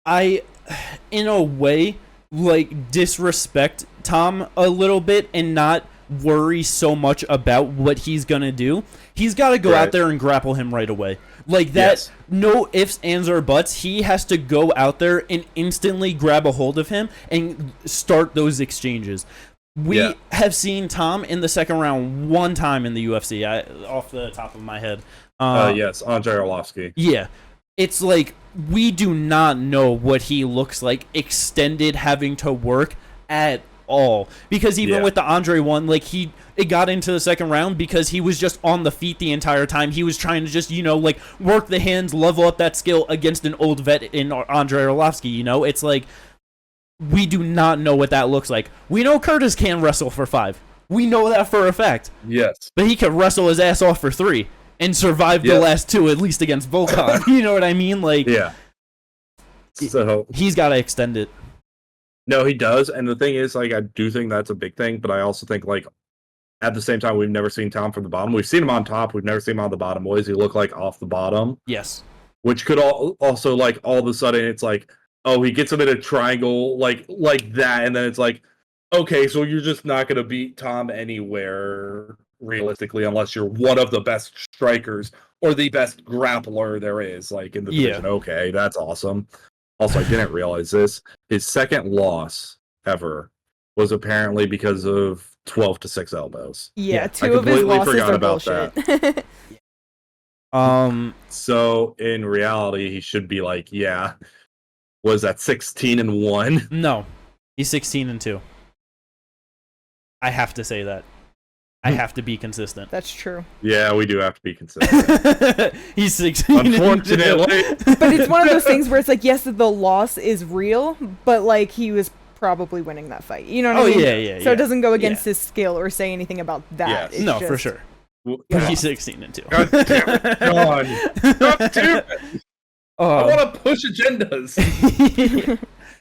in a way, like, disrespect Tom a little bit and not worry so much about what he's gonna do. He's got to go out there and grapple him right away. Like that, no ifs, ands, or buts. He has to go out there and instantly grab a hold of him and start those exchanges. We have seen Tom in the 2nd round 1 time in the UFC, off the top of my head. Yes, Andrei Arlovsky. Yeah. It's like, we do not know what he looks like extended having to work at all. Because even with the Andre one, like, it got into the 2nd round because he was just on the feet the entire time. He was trying to just, like, work the hands, level up that skill against an old vet in Andrei Arlovsky, you know? It's like, we do not know what that looks like. We know Curtis can wrestle for 5. We know that for a fact. Yes. But he can wrestle his ass off for 3 and survive the last 2, at least against Volkov. You know what I mean? Like, so he's got to extend it. No, he does. And the thing is, like, I do think that's a big thing, but I also think, like, at the same time, we've never seen Tom from the bottom. We've seen him on top. We've never seen him on the bottom. What does he look like off the bottom? Yes. Which could also, like, all of a sudden, it's like, oh, he gets him in a triangle like that, and then it's like, okay, so you're just not going to beat Tom anywhere realistically unless you're one of the best strikers or the best grappler there is, like, in the division. Okay, that's awesome. Also, I didn't realize this. His second loss ever was apparently because of 12-6 elbows. Yeah, two of his losses are bullshit. So in reality, he should be like, was that 16-1? No, he's 16-2. I have to say that. I have to be consistent. That's true. Yeah, we do have to be consistent. He's 16. Unfortunately. But it's one of those things where it's like, yes, the loss is real, but like he was probably winning that fight. You know what I mean? Yeah. So it doesn't go against his skill or say anything about that. Yes. No, for sure. But he's 16-2. God damn it, John. God damn it. I want to push agendas.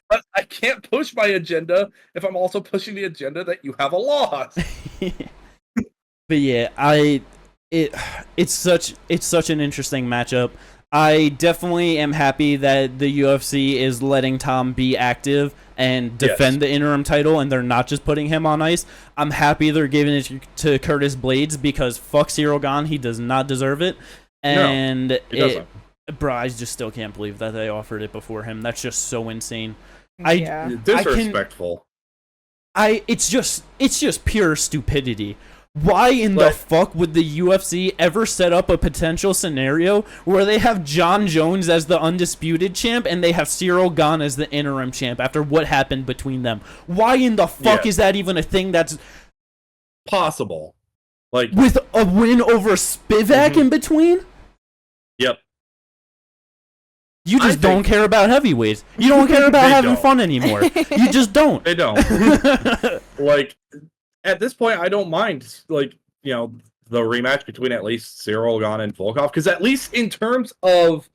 But I can't push my agenda if I'm also pushing the agenda that you have a loss. But yeah, it's such an interesting matchup. I definitely am happy that the UFC is letting Tom be active and defend the interim title, and they're not just putting him on ice. I'm happy they're giving it to Curtis Blades, because fuck Cyril Gane, he does not deserve it. And no, he doesn't. Bro, I just still can't believe that they offered it before him. That's just so insane. Disrespectful. It's just pure stupidity. Why in the fuck would the UFC ever set up a potential scenario where they have John Jones as the undisputed champ and they have Cyril Gane as the interim champ after what happened between them? Why in the fuck is that even a thing that's possible? Like, with a win over Spivak in between? Yep. You just don't care about heavyweights. You don't care about having fun anymore. You just don't. They don't. Like, at this point, I don't mind, like, the rematch between at least Cyril Gane and Volkov, because at least in terms of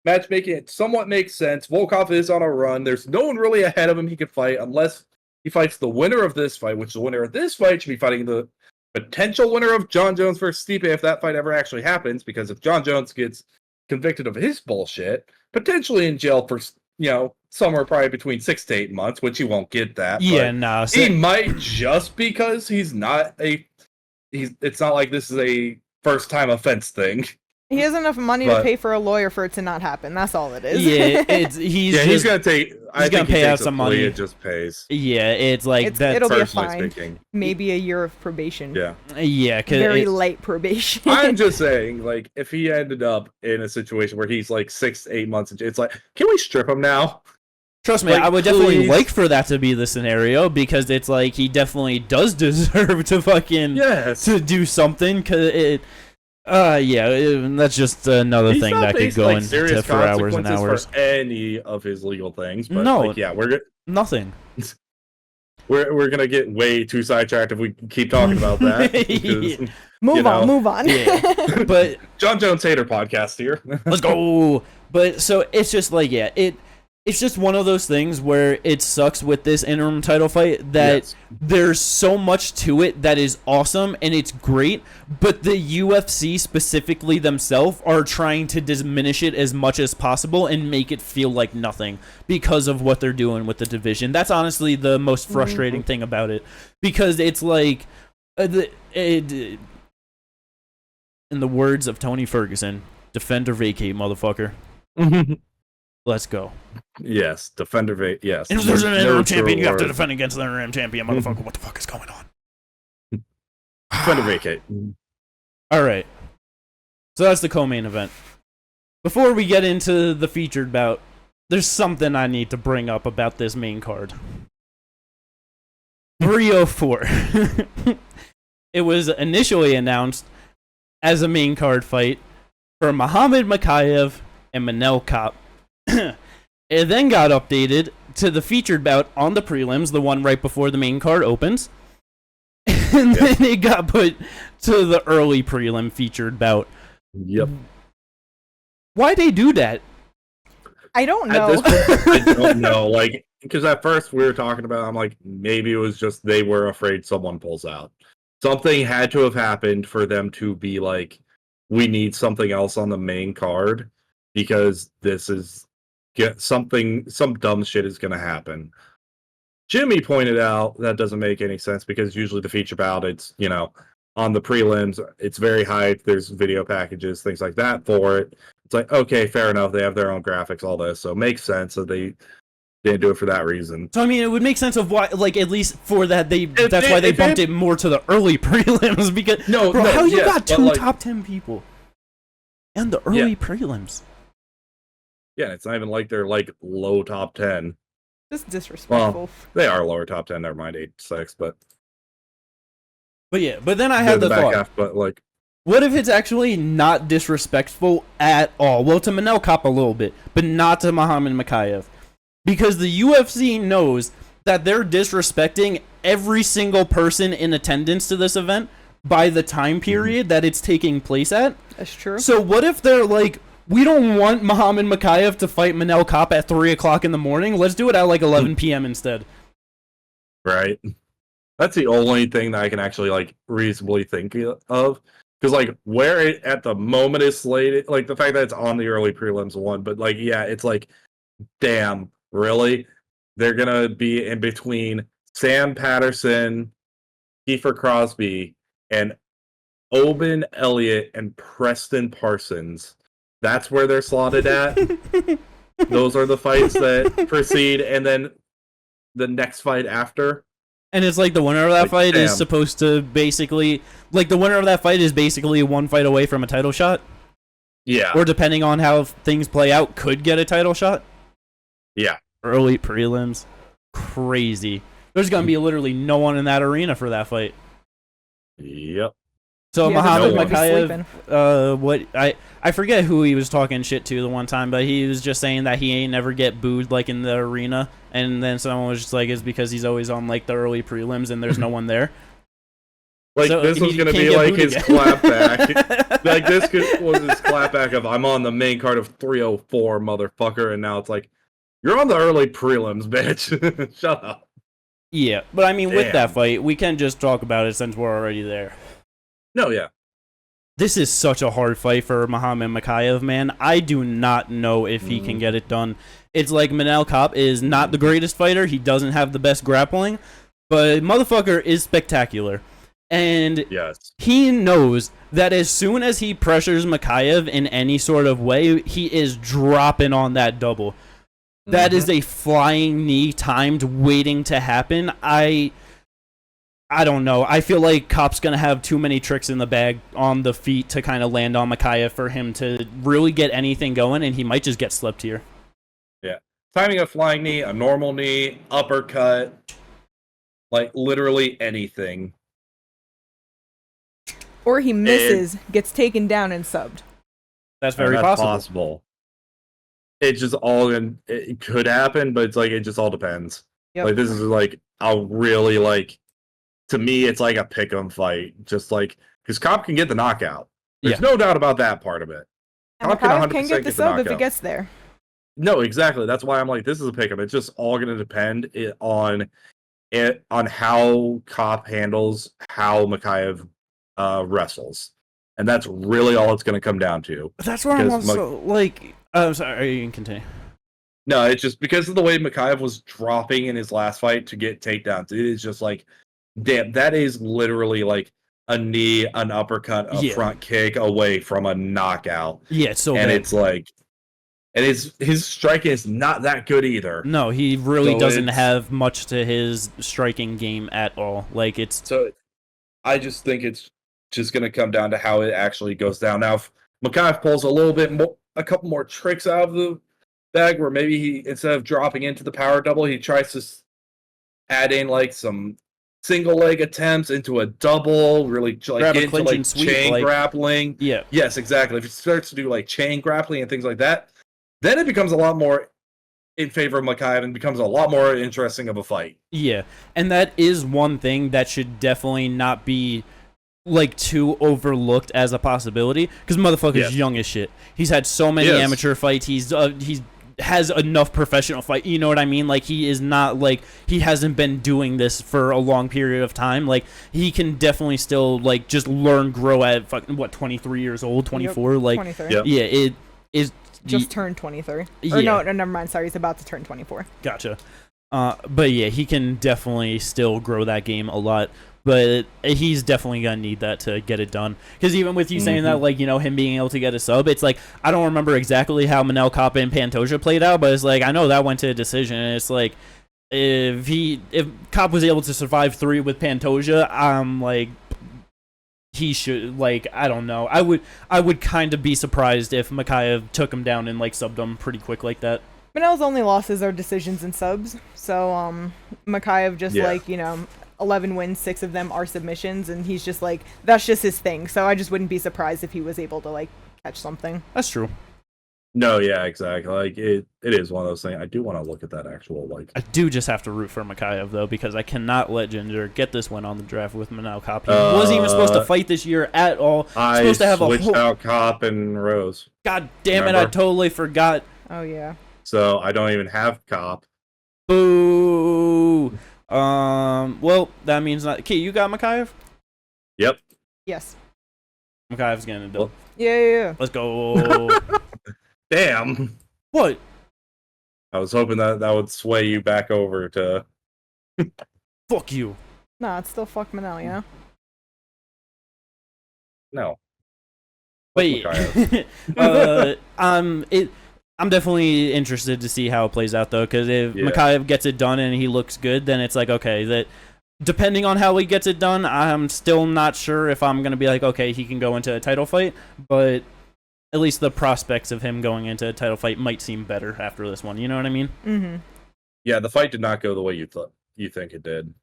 matchmaking, it somewhat makes sense. Volkov is on a run. There's no one really ahead of him he could fight unless he fights the winner of this fight, which the winner of this fight should be fighting the potential winner of John Jones versus Stipe if that fight ever actually happens, because if John Jones gets convicted of his bullshit, potentially in jail for, somewhere probably between 6 to 8 months, which he won't get that. Yeah, no. He might, just because he's not it's not like this is a first time offense thing. He has enough money to pay for a lawyer for it to not happen. That's all it is. Yeah, he's gonna take. I think pay out some money. It just pays. Yeah, it's like it'll be a fine. Maybe a year of probation. Yeah, very light probation. I'm just saying, like, if he ended up in a situation where he's like 6 to 8 months, it's like, can we strip him now? Trust me, I would definitely like for that to be the scenario, because it's like he definitely does deserve to fucking to do something. Cause that's just another thing that could go into for hours and hours. For any of his legal things, but no, we're nothing. We're gonna get way too sidetracked if we keep talking about that. Because, move on. Yeah. But John Jones hater podcast here. Let's go. But so it's just like it's just one of those things where it sucks with this interim title fight that there's so much to it that is awesome and it's great, but the UFC specifically themselves are trying to diminish it as much as possible and make it feel like nothing because of what they're doing with the division. That's honestly the most frustrating thing about it, because it's like, in the words of Tony Ferguson, defend or vacate, motherfucker. Let's go. Yes, defender. Yes. And if there's an interim champion, you have to defend against the interim champion, motherfucker. What the fuck is going on? Defender vacate. All right. So that's the co-main event. Before we get into the featured bout, there's something I need to bring up about this main card. 304. It was initially announced as a main card fight for Muhammad Makayev and Manel Kape. It then got updated to the featured bout on the prelims, the one right before the main card opens. And then it got put to the early prelim featured bout. Yep. Why'd they do that? I don't know. At this point, I don't know. Like, because at first we were talking about, I'm like, maybe it was just they were afraid someone pulls out. Something had to have happened for them to be like, we need something else on the main card, because this is some dumb shit is going to happen. Jimmy pointed out that doesn't make any sense because usually the feature bout, it's, on the prelims, it's very hyped. There's video packages, things like that for it. It's like, okay, fair enough. They have their own graphics, all this. So it makes sense that they didn't do it for that reason. So, I mean, it would make sense of why, like, at least for that, that's why they bumped it more to the early prelims. Because, how you got two top 10 people and the early prelims? Yeah, it's not even like they're, like, low top 10. Just disrespectful. Well, they are lower top 10, never mind, 8-6, but then I had the thought, half, but like, what if it's actually not disrespectful at all? Well, to Manel Kape a little bit, but not to Muhammad Mokaev. Because the UFC knows that they're disrespecting every single person in attendance to this event by the time period that it's taking place at. That's true. So what if they're like, we don't want Muhammad Mokaev to fight Manel Kape at 3 o'clock in the morning. Let's do it at like 11 p.m. instead. Right. That's the only thing that I can actually like reasonably think of. Because like where it at the moment is slated, like the fact that it's on the early prelims one, but like, yeah, it's like, damn, really? They're going to be in between Sam Patterson, Kiefer Crosby, and Oben Elliott and Preston Parsons. That's where they're slotted at. Those are the fights that precede, and then the next fight after. And it's like the winner of that fight is supposed to basically, like the winner of that fight is basically one fight away from a title shot. Yeah. Or depending on how things play out, could get a title shot. Yeah. Early prelims. Crazy. There's going to be literally no one in that arena for that fight. Yep. So Muhammad Mokaev, I forget who he was talking shit to the one time, but he was just saying that he ain't never get booed like in the arena, and then someone was just like, it's because he's always on like the early prelims and there's no one there. Like so this was gonna be like his clapback. Like this was his clapback of I'm on the main card of 304, motherfucker, and now it's like you're on the early prelims, bitch. Shut up. Yeah, but I mean, with that fight, we can just talk about it since we're already there. No, yeah. This is such a hard fight for Muhammad Mokaev, man. I do not know if he can get it done. It's like Manel Kape is not the greatest fighter. He doesn't have the best grappling, but motherfucker is spectacular. And he knows that as soon as he pressures Mokaev in any sort of way, he is dropping on that double. That is a flying knee timed waiting to happen. I don't know. I feel like Kape's going to have too many tricks in the bag on the feet to kind of land on Mokaev for him to really get anything going, and he might just get slipped here. Yeah. Timing a flying knee, a normal knee, uppercut, like literally anything. Or he misses, gets taken down and subbed. That's very possible. It's just all it could happen, but it's like it just all depends. Yep. Like this is like a really like to me it's like a pick'em fight, just like because Kape can get the knockout. There's no doubt about that part of it. And Kape can get the sub if he gets there. No, exactly. That's why I'm like this is a pick'em. It's just all going to depend on how Kape handles how Mokaev wrestles. And that's really all it's going to come down to. That's where I'm also like... I'm sorry, you can continue. No, it's just because of the way Mokaev was dropping in his last fight to get takedowns. It is just like, damn, that is literally like a knee, an uppercut, a front kick away from a knockout. Yeah, it's so bad. And it's like... And his striking is not that good either. No, he really doesn't have much to his striking game at all. Like, it's... So, I just think it's just going to come down to how it actually goes down. Now, if Mokaev pulls a little bit more, a couple more tricks out of the bag, where maybe he, instead of dropping into the power double, he tries to add in like some single leg attempts into a double, really like get into like chain grappling. Yeah. Yes, exactly. If he starts to do like chain grappling and things like that, then it becomes a lot more in favor of Mokaev and becomes a lot more interesting of a fight. Yeah, and that is one thing that should definitely not be like too overlooked as a possibility, because motherfucker's young as shit. He's had so many amateur fights. He's has enough professional fight. You know what I mean? Like, he is not like, he hasn't been doing this for a long period of time. Like, he can definitely still like just learn, grow at fucking 23 years old, 24. Like, 23. yeah, it is. just turned 23. Yeah. Or no, never mind. Sorry, he's about to turn 24. Gotcha. But yeah, he can definitely still grow that game a lot. But he's definitely gonna need that to get it done. Because even with you saying that, like, you know, him being able to get a sub, it's like I don't remember exactly how Manel Kape and Pantoja played out, but it's like I know that went to a decision. And it's like if Kape was able to survive 3 with Pantoja, like he should, like, I don't know. I would kind of be surprised if Mikhaev took him down and like subbed him pretty quick like that. Manel's only losses are decisions and subs, so Mikhaev just like, you know, 11 wins, 6 of them are submissions, and he's just like, that's just his thing. So I just wouldn't be surprised if he was able to like catch something. That's true. No, yeah, exactly. Like it is one of those things. I do want to look at that actual like. I do just have to root for Mikhaev though, because I cannot let Ginger get this win on the draft with Manel Kape. He wasn't even supposed to fight this year at all. Supposed to have switched out Kape and Rose. God damn it! I totally forgot. Oh yeah. So I don't even have Kape. Boo. Well, that means not. Okay, you got Mikhaev? Yep. Yes. Mikhaev's gonna do it. Yeah. Let's go. Damn. What? I was hoping that would sway you back over to. Fuck you. Nah, it's still fuck Manel, yeah. No. Wait. I'm definitely interested to see how it plays out, though, because if Mikhaev gets it done and he looks good, then it's like, okay, that depending on how he gets it done, I'm still not sure if I'm going to be like, okay, he can go into a title fight, but at least the prospects of him going into a title fight might seem better after this one, you know what I mean? Mm-hmm. Yeah, the fight did not go the way you think it did.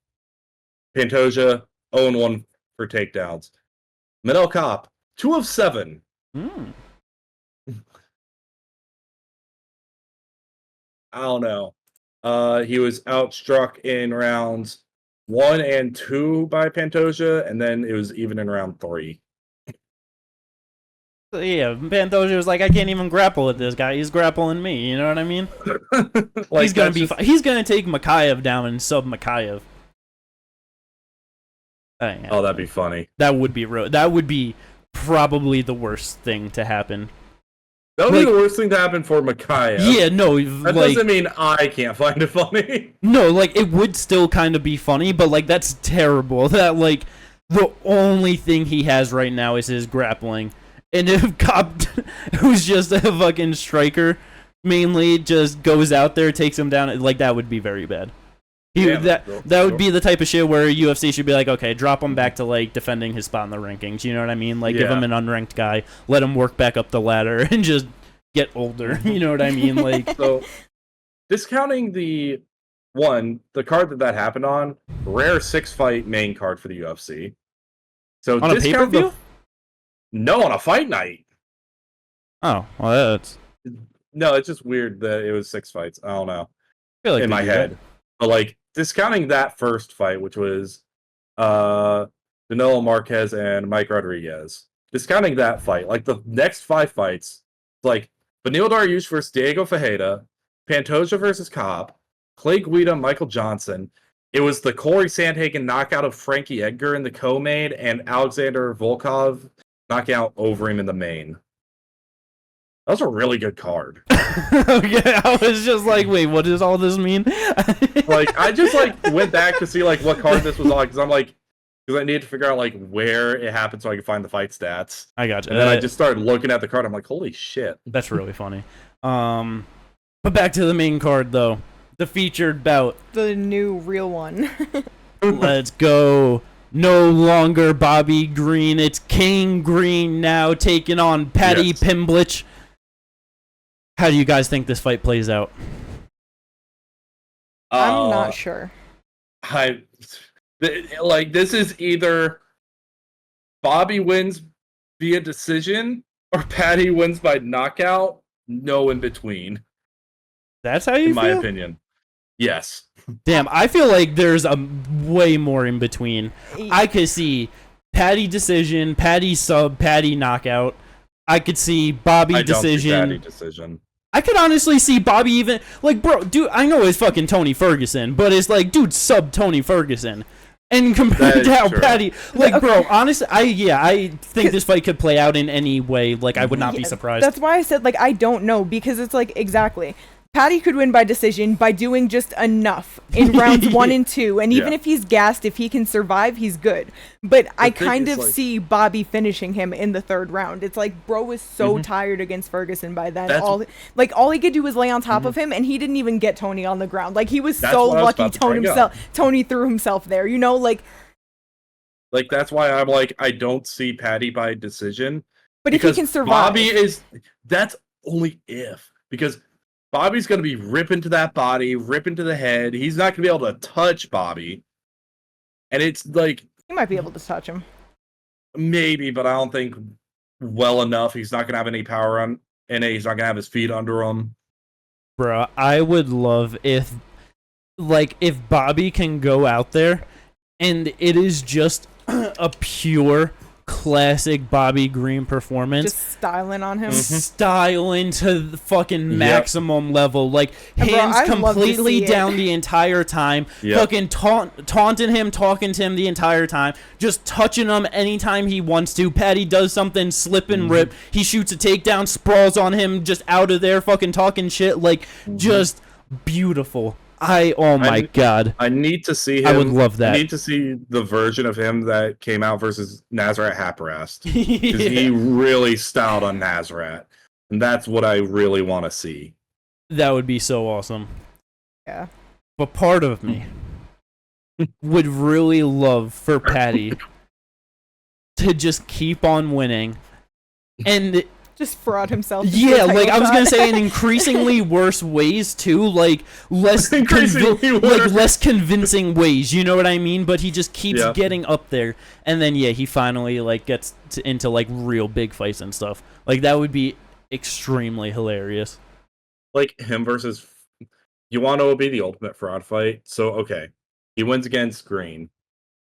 Pantoja, 0-1 for takedowns. Manel Kape, 2 of 7. I don't know. He was outstruck in rounds 1 and 2 by Pantoja, and then it was even in round 3. So yeah, Pantoja was like, I can't even grapple with this guy. He's grappling me. You know what I mean? Like, he's gonna he's gonna take Mikhaev down and sub Mikhaev. Oh, that'd be funny. That would be probably the worst thing to happen. That would be the worst thing to happen for Mikhaev. Yeah, no. That doesn't mean I can't find it funny. No, like, it would still kind of be funny, but, like, that's terrible. That, like, the only thing he has right now is his grappling. And if Kape, who's just a fucking striker, mainly just goes out there, takes him down, like, that would be very bad. That would be the type of shit where UFC should be like, okay, drop him back to, like, defending his spot in the rankings. You know what I mean? Like, give him an unranked guy, let him work back up the ladder, and just get older. You know what I mean? Like, so discounting the card that happened on, rare 6-fight main card for the UFC. So on a pay-per-view? No, on a fight night. Oh, well, that's... No, it's just weird that it was 6 fights. I don't know. I feel like in my head. That. But, like, discounting that first fight, which was Danilo Marquez and Mike Rodriguez, discounting that fight, like, the next 5 fights, like, Beneil Dariush versus Diego Ferreira, Pantoja versus Kape, Clay Guida, Michael Johnson. It was the Corey Sandhagen knockout of Frankie Edgar in the co-main and Alexander Volkov knockout over him in the main. That was a really good card. Okay, I was just like, wait, what does all this mean? Like, I just, like, went back to see, like, what card this was on, because I needed to figure out, like, where it happened so I could find the fight stats. I gotcha. And then I just started looking at the card. I'm like, holy shit. That's really funny. But back to the main card, though. The featured bout. The new real one. Let's go. No longer Bobby Green. It's King Green now taking on Paddy Pimblett. How do you guys think this fight plays out? I'm not sure. This is either Bobby wins via decision or Paddy wins by knockout. No in between. That's how you feel? In my opinion. Yes. Damn, I feel like there's a way more in between. I could see Paddy decision, Paddy sub, Paddy knockout. I could see Bobby decision. Paddy decision. I could honestly see Bobby even, like, bro, dude, I know it's fucking Tony Ferguson, but it's like, dude, sub Tony Ferguson. And compared to how true. Patty, like, bro, honestly, I think this fight could play out in any way. Like, I would not be surprised. That's why I said, like, I don't know, because it's like, exactly. Patty could win by decision by doing just enough in rounds 1 and 2, and even if he's gassed, if he can survive, he's good. But I kind of see Bobby finishing him in the 3rd round. It's like, bro was so tired against Ferguson by then. All he could do was lay on top of him, and he didn't even get Tony on the ground. Like, he was so lucky Tony threw himself there, you know, like that's why I'm like, I don't see Patty by decision. But if he can survive, that's only if, because Bobby's going to be ripping to that body, ripping to the head. He's not going to be able to touch Bobby. And it's like... He might be able to touch him. Maybe, but I don't think well enough. He's not going to have any power in it. He's not going to have his feet under him. Bro, I would love if Bobby can go out there and it is just a pure... classic Bobby Green performance. Just styling on him. Styling to the fucking maximum level. Like, hands completely down the entire time. Fucking taunting him, talking to him the entire time. Just touching him anytime he wants to. Patty does something, slip and rip. He shoots a takedown, sprawls on him, just out of there, fucking talking shit. Like, just beautiful. My God. I need to see him. I would love that. I need to see the version of him that came out versus Nazareth Haprast. Because he really styled on Nazareth. And that's what I really want to see. That would be so awesome. Yeah. But part of me would really love for Patty to just keep on winning. And... just fraud himself. Yeah, like I was gonna say, in increasingly worse ways too, like less convincing ways. You know what I mean? But he just keeps getting up there, and then he finally like gets into like real big fights and stuff. Like that would be extremely hilarious. Like him versus, you want to be the ultimate fraud fight? So okay, he wins against Green,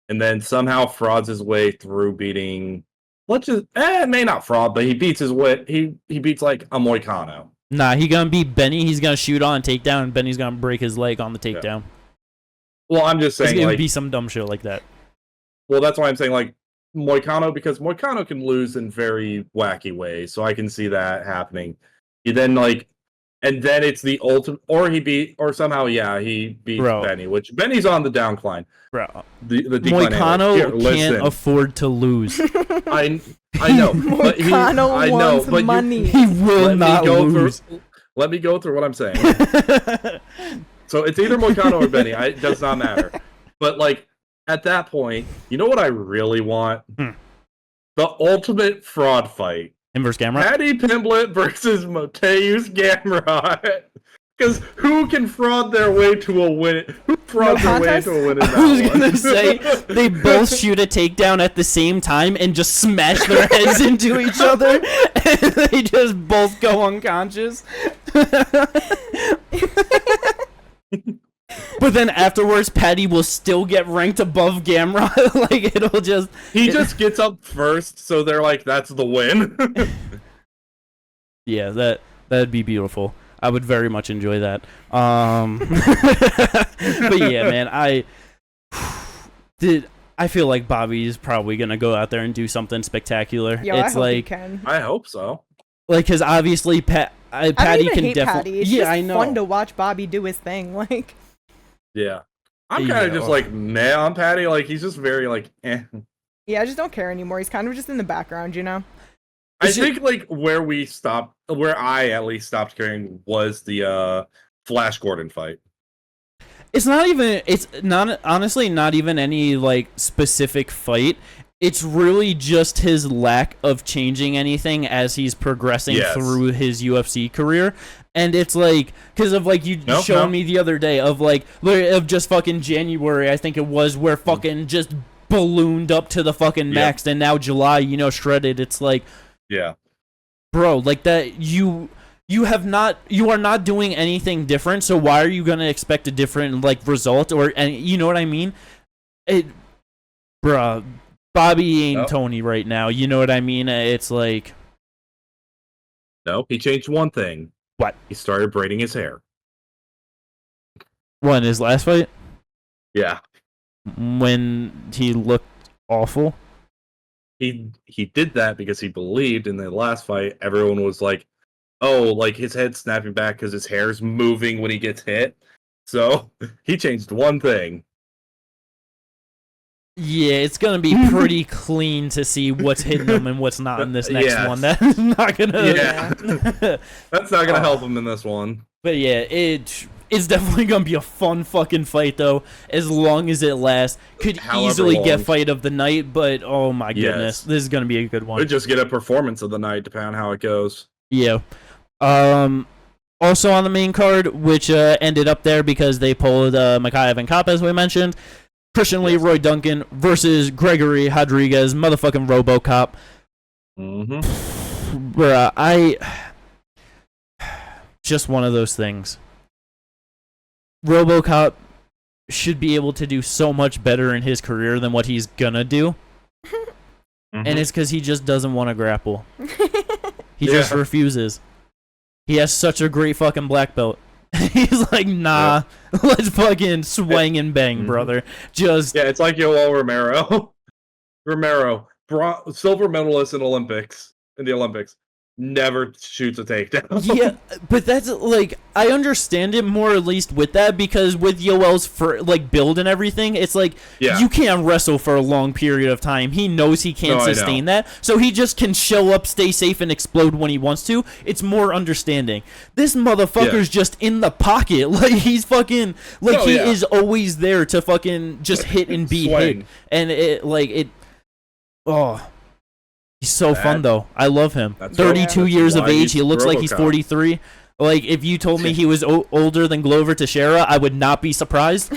and then somehow frauds his way through beating. Let's just may not fraud, but he beats his way. He beats like a Moicano. Nah, he gonna beat Benny. He's gonna shoot on takedown, and Benny's gonna break his leg on the takedown. Yeah. Well, I'm just saying, it would like, be some dumb shit like that. Well, that's why I'm saying like Moicano, because Moicano can lose in very wacky ways, so I can see that happening. He then like, and then it's the ultimate, or somehow he beats Benny, which Benny's on the downcline. Bro, the Moicano can't afford to lose. I know. Moicano wants money. He will not lose. Let me go through what I'm saying. So it's either Moicano or Benny. It does not matter. But like at that point, you know what I really want? The ultimate fraud fight. Him versus Gamrot? Paddy Pimblett versus Mateusz Gamrot. Because who can fraud their way to a win? Who frauds their way to a win in that I was gonna say, they both shoot a takedown at the same time and just smash their heads into each other, and they just both go unconscious. But then afterwards, Patty will still get ranked above Gamrot. Like, it'll just... He just gets up first, so they're like, that's the win. Yeah, that'd be beautiful. I would very much enjoy that. But yeah, man, I feel like Bobby's probably gonna go out there and do something spectacular. Yo, it's I hope like he can. I hope so. Like, because obviously Patty can definitely. It's just I know. Fun to watch Bobby do his thing. Like, yeah, I'm kind of just like meh on Patty. Like he's just very like eh. Yeah, I just don't care anymore. He's kind of just in the background, you know. I think like where I at least stopped caring was the Flash Gordon fight. It's not honestly not even any like specific fight. It's really just his lack of changing anything as he's progressing through his UFC career. And it's like, because of like you showed me the other day of just fucking January, I think it was, where fucking just ballooned up to the fucking max, and now July, shredded. It's like, yeah, bro, like that you are not doing anything different, so why are you gonna expect a different like result, and you know what I mean? Bruh, Bobby ain't Tony right now, you know what I mean? It's like, no, he changed one thing. What? He started braiding his hair. What, in his last fight? Yeah. when he looked awful. He did that because he believed in the last fight. Everyone was like, "Oh, like his head's snapping back because his hair's moving when he gets hit." So he changed one thing. Yeah, it's gonna be pretty clean to see what's hitting him and what's not in this next one. That's not gonna. Yeah, that's not gonna help him in this one. But yeah, it's definitely gonna be a fun fucking fight though, as long as it lasts. Could easily get fight of the night, but oh my goodness, this is gonna be a good one. Could just get a performance of the night, depending on how it goes. Yeah. Also on the main card, which ended up there because they pulled Mikhail and Kopp, as we mentioned. Christian Leroy Duncan versus Gregory Rodriguez, motherfucking RoboCop. Bruh, just one of those things. RoboCop should be able to do so much better in his career than what he's gonna do. And it's because he just doesn't want to grapple. He just refuses. He has such a great fucking black belt. He's like, nah, let's fucking swing and bang, brother. Just it's like Yoel Romero. Silver medalist in the Olympics, never shoots a takedown. Yeah, but that's like, I understand it more at least with that, because with Yoel's build and everything, it's like you can't wrestle for a long period of time. He knows he can't sustain that, so he just can show up, stay safe, and explode when he wants to. It's more understanding. This motherfucker's just in the pocket, like he's fucking he is always there to fucking just hit and be hit, and he's so fun though. I love him. 32 years of age. He looks like he's 43. Like, if you told me he was older than Glover Teixeira, I would not be surprised.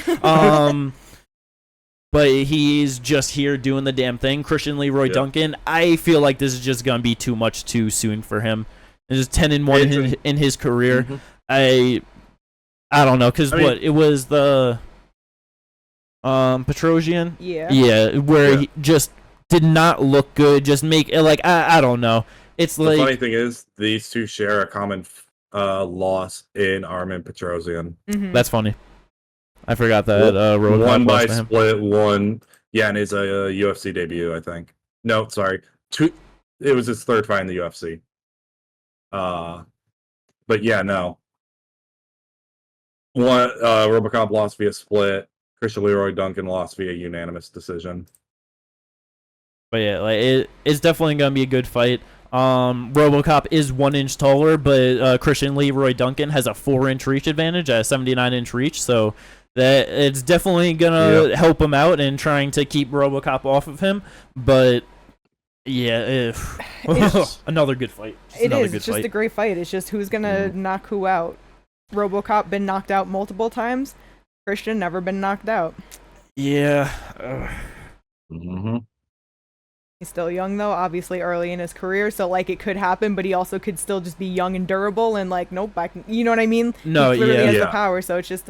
But he's just here doing the damn thing. Christian Leroy Duncan, I feel like this is just gonna be too much too soon for him. It's 10-1 in his career. I don't know, because it was the Petrosian. Yeah, where he just did not look good. Just make I don't know. It's the funny thing is, these two share a common loss in Armin Petrosian. That's funny. I forgot that. One by split, one. Yeah, and his UFC debut, I think. No, sorry, two. It was his third fight in the UFC. But yeah, no. One RoboCop lost via split. Christian Leroy Duncan lost via unanimous decision. But yeah, it's definitely gonna be a good fight. RoboCop is 1 inch taller, but Christian Leroy Duncan has a 4-inch reach advantage, a 79-inch reach, so that it's definitely gonna help him out in trying to keep RoboCop off of him. But yeah, another good fight. It's just a great fight. It's just who's gonna knock who out. RoboCop been knocked out multiple times. Christian never been knocked out. Yeah. He's still young though, obviously early in his career, so it could happen, but he also could still just be young and durable and nope, you know what I mean? No, he clearly has the power, so it's just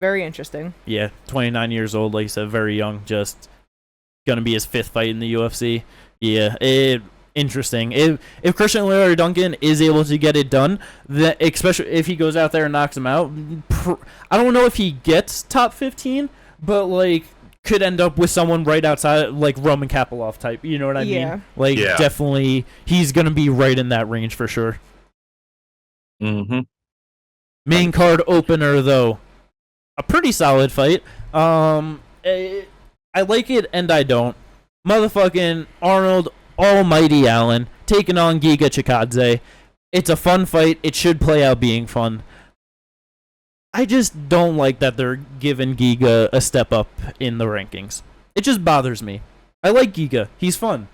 very interesting. Yeah, 29 years old, like you said, very young, just gonna be his 5th fight in the UFC. Yeah, interesting. If Christian Leroy Duncan is able to get it done, that especially if he goes out there and knocks him out, I don't know if he gets top 15, but could end up with someone right outside, like Roman Kapilov type. You know what I mean? Definitely, he's gonna be right in that range for sure. Main card opener though, a pretty solid fight. I like it and I don't. Motherfucking Arnold Almighty Allen taking on Giga Chikadze. It's a fun fight. It should play out being fun. I just don't like that they're giving Giga a step up in the rankings. It just bothers me. I like Giga. He's fun.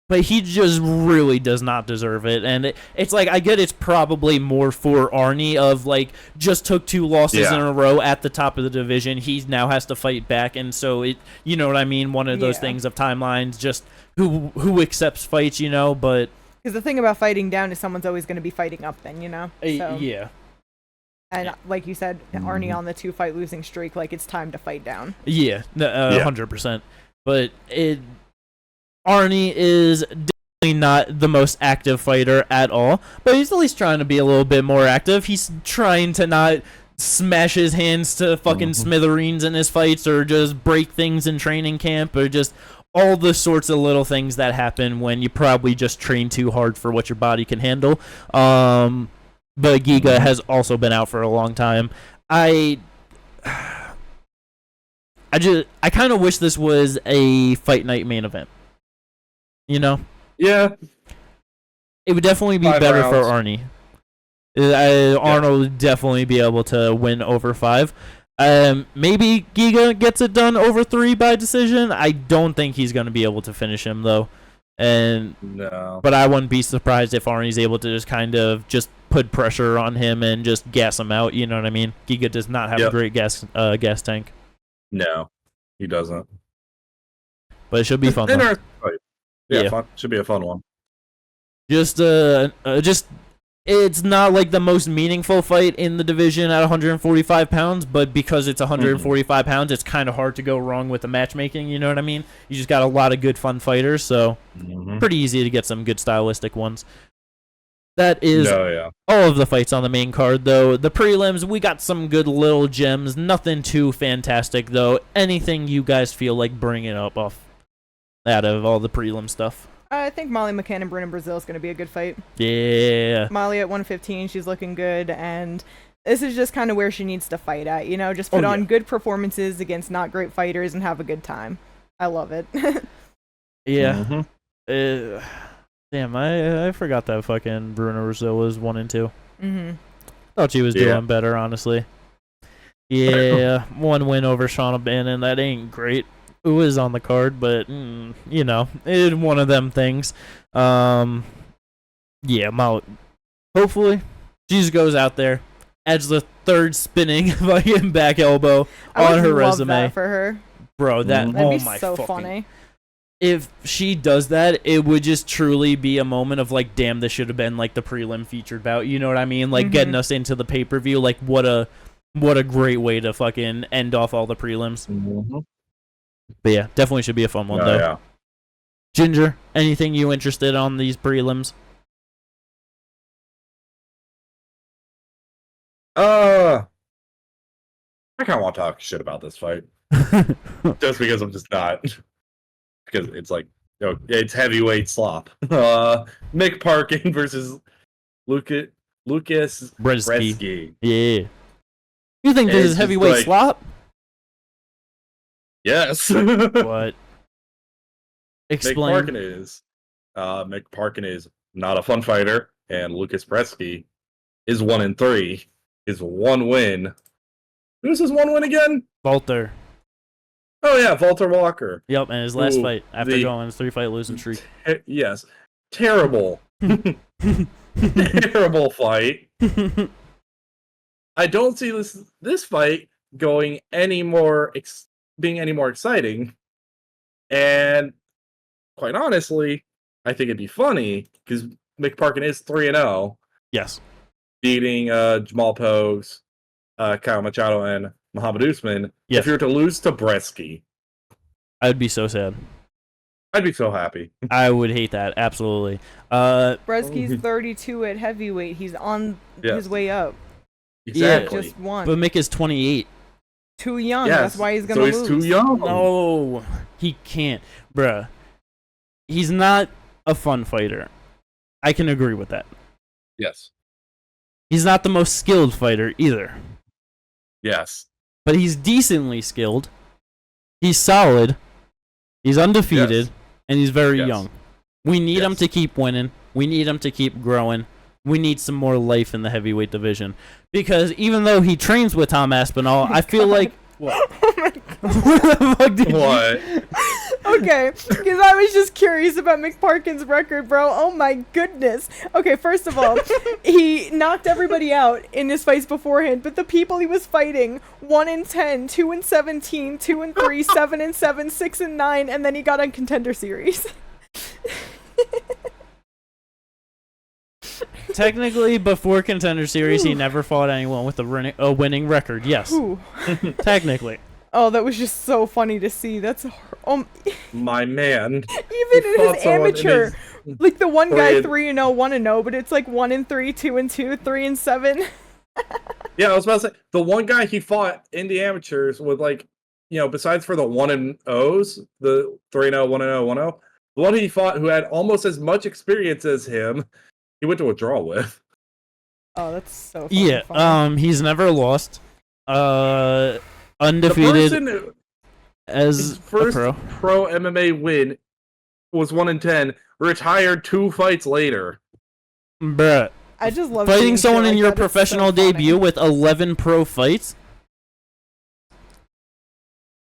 But he just really does not deserve it. And it's I get it's probably more for Arnie of just took 2 losses in a row at the top of the division. He now has to fight back. And so you know what I mean? One of those things of timelines, just who accepts fights, but. Because the thing about fighting down is someone's always going to be fighting up then, So. Yeah. And like you said, Arnie on the 2-fight losing streak, it's time to fight down. Yeah, 100%. But Arnie is definitely not the most active fighter at all, but he's at least trying to be a little bit more active. He's trying to not smash his hands to fucking smithereens in his fights, or just break things in training camp, or just all the sorts of little things that happen when you probably just train too hard for what your body can handle. But Giga has also been out for a long time. I kind of wish this was a fight night main event. You know? Yeah. It would definitely be 5 better rounds. for Arnie. Arnold would definitely be able to win over 5. Maybe Giga gets it done over 3 by decision. I don't think he's going to be able to finish him, though. But I wouldn't be surprised if Arnie's able to just kind of just put pressure on him and just gas him out. You know what I mean? Giga does not have a great gas tank. No, he doesn't. But it should be fun, though. Yeah, fun. Should be a fun one. Just it's not like the most meaningful fight in the division at 145 pounds, but because it's 145 pounds, it's kind of hard to go wrong with the matchmaking, you know what I mean? You just got a lot of good fun fighters, so pretty easy to get some good stylistic ones. That is all of the fights on the main card, though. The prelims, we got some good little gems, nothing too fantastic, though. Anything you guys feel like bringing up off out of all the prelim stuff? I think Molly McCann and Bruna Brazil is going to be a good fight. Yeah. Molly at 115, she's looking good, and this is just kind of where she needs to fight at. You know, just put on good performances against not great fighters and have a good time. I love it. Yeah. Damn, I forgot that fucking Bruna Brazil was 1 and 2. Thought she was doing better, honestly. Yeah, 1 win over Shauna Bannon. That ain't great. Who is on the card, but you know, it's one of them things. Yeah, hopefully she just goes out there, adds the 3rd spinning fucking back elbow on her resume. That for her, bro. That'd be my so fucking, funny. If she does that, it would just truly be a moment of like, damn, this should have been like the prelim featured bout. You know what I mean? Like getting us into the pay-per-view. Like what a great way to fucking end off all the prelims. But yeah, definitely should be a fun one, though. Yeah. Ginger, anything you interested on these prelims? I kind of want to talk shit about this fight. Just because I'm just not. Because it's like, it's heavyweight slop. Mick Parkin versus Lucas Bresky. Yeah. You think this is heavyweight slop? Yes. What? Explain. Mick Parkin is not a fun fighter, and Lucas Bresky is 1 and 3. His 1 win. Who's his 1 win again? Walter. Oh yeah, Walter Walker. Yep, and his last fight after going on his 3-fight losing streak. Yes. Terrible. Terrible fight. I don't see this fight going any more being any more exciting, and quite honestly, I think it'd be funny because Mick Parkin is 3-0. Yes, beating Jamal Pogues, Kyle Machado, and Muhammad Usman. Yes. If you were to lose to Bresky, I'd be so sad. I'd be so happy. I would hate that, absolutely. Bresky's 32 at heavyweight. He's on his way up. Exactly. Yeah, just won. But Mick is 28. Too young. Yes. That's why he's gonna lose. So he's too young. No, he can't, bruh. He's not a fun fighter. I can agree with that. Yes. He's not the most skilled fighter either. Yes. But he's decently skilled. He's solid. He's undefeated, and he's very young. We need him to keep winning. We need him to keep growing. We need some more life in the heavyweight division. Because even though he trains with Tom Aspinall, I feel like... What? Oh my God. What the fuck did What? Okay, because I was just curious about Mick Parkin's record, bro. Oh my goodness. Okay, first of all, he knocked everybody out in his fights beforehand, but the people he was fighting, 1 and 10, 2 and 17, 2 and 3, 7 and 7, 6 and 9, and then he got on Contender Series. Technically, before Contender Series, he never fought anyone with a winning record. Yes. Technically. Oh, that was just so funny to see. That's my man. Even in his amateur, like the one guy 3-0, 1-0, but it's like 1 and 3, 2 and 2, 3 and 7. Yeah, I was about to say the one guy he fought in the amateurs with besides for the 1-0s, the 3-0, 1-0, 1-0, the one he fought who had almost as much experience as him, he went to a draw with. Oh, that's so funny. He's never lost. Undefeated as his first pro MMA win was 1-10, retired 2 fights later. Bruh. I just love fighting someone in your that. professional debut with 11 pro fights.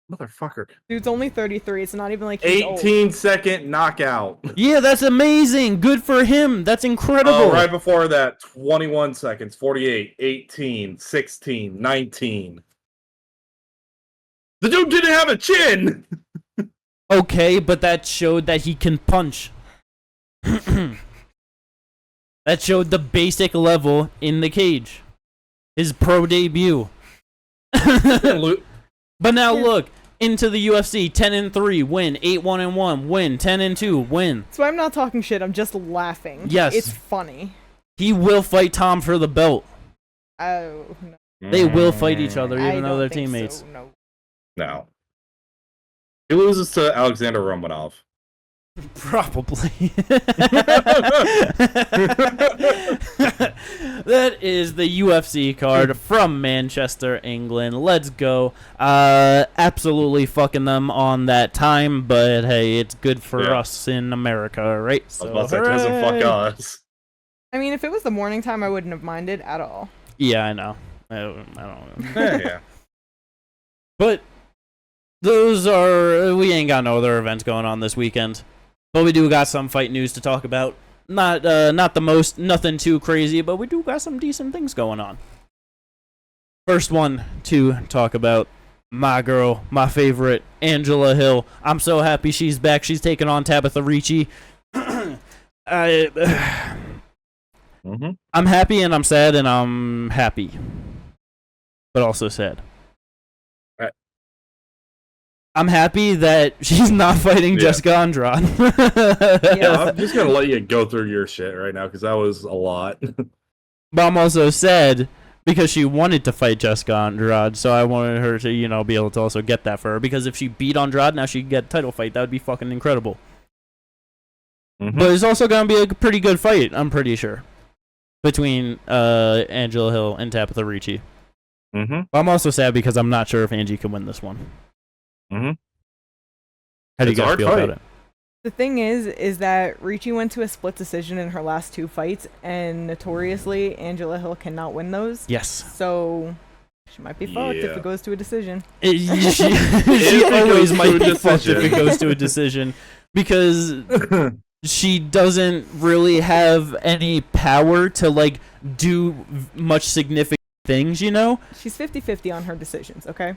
Motherfucker. Dude's only 33. It's not even like he's 18-second knockout. Yeah, that's amazing. Good for him. That's incredible. Right before that, 21 seconds, 48, 18, 16, 19. The dude didn't have a chin. Okay, but that showed that he can punch. That showed the basic level in the cage. His pro debut. But now look, into the UFC, 10-3, win, 8-1-1, win, 10-2, win. So I'm not talking shit, I'm just laughing. Yes. It's funny. He will fight Tom for the belt. Oh, no. They will fight each other, even I though don't they're think teammates. so, no. No. He loses to Alexander Romanov. Probably. That is the UFC card from Manchester, England. Let's go. Absolutely fucking them on that time, but hey, it's good for us in America, right? So, I was about to say, it doesn't fuck us. I mean, if it was the morning time, I wouldn't have minded at all. Yeah, I know. I don't know. Yeah. But we ain't got no other events going on this weekend. But we do got some fight news to talk about. Not nothing too crazy, but we do got some decent things going on. First one to talk about, my girl, my favorite, Angela Hill. I'm so happy she's back. She's taking on Tabitha Ricci. I'm happy and I'm sad and I'm happy. But also sad. I'm happy that she's not fighting Jessica Andrade. I'm just going to let you go through your shit right now because that was a lot. But I'm also sad because she wanted to fight Jessica Andrade, so I wanted her to, be able to also get that for her. Because if she beat Andrade, now she could get a title fight. That would be fucking incredible. But it's also going to be a pretty good fight, I'm pretty sure, between Angela Hill and Tabitha Ricci. But I'm also sad because I'm not sure if Angie can win this one. How do you guys feel about it? The thing is that Ricci went to a split decision in her last 2 fights, and notoriously, Angela Hill cannot win those. Yes. So she might be fucked if it goes to a decision. She always might be fucked if it goes to a decision because she doesn't really have any power to do much significant things, She's 50-50 on her decisions, okay?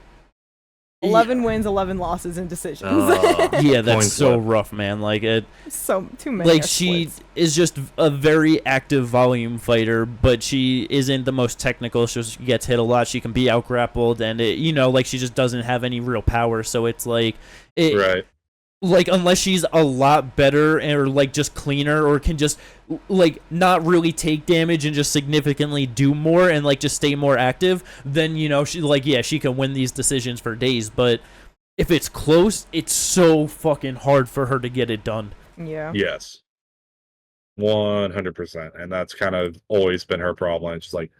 11 wins, 11 losses in decisions. Yeah, that's so rough, man. So too many. She is just a very active volume fighter, but she isn't the most technical. She gets hit a lot. She can be out grappled, and she just doesn't have any real power. So it's right. Unless she's a lot better or just cleaner or can just not really take damage and just significantly do more and just stay more active, then she can win these decisions for days. But if it's close, it's so fucking hard for her to get it done. Yeah. Yes. 100%. And that's kind of always been her problem. It's just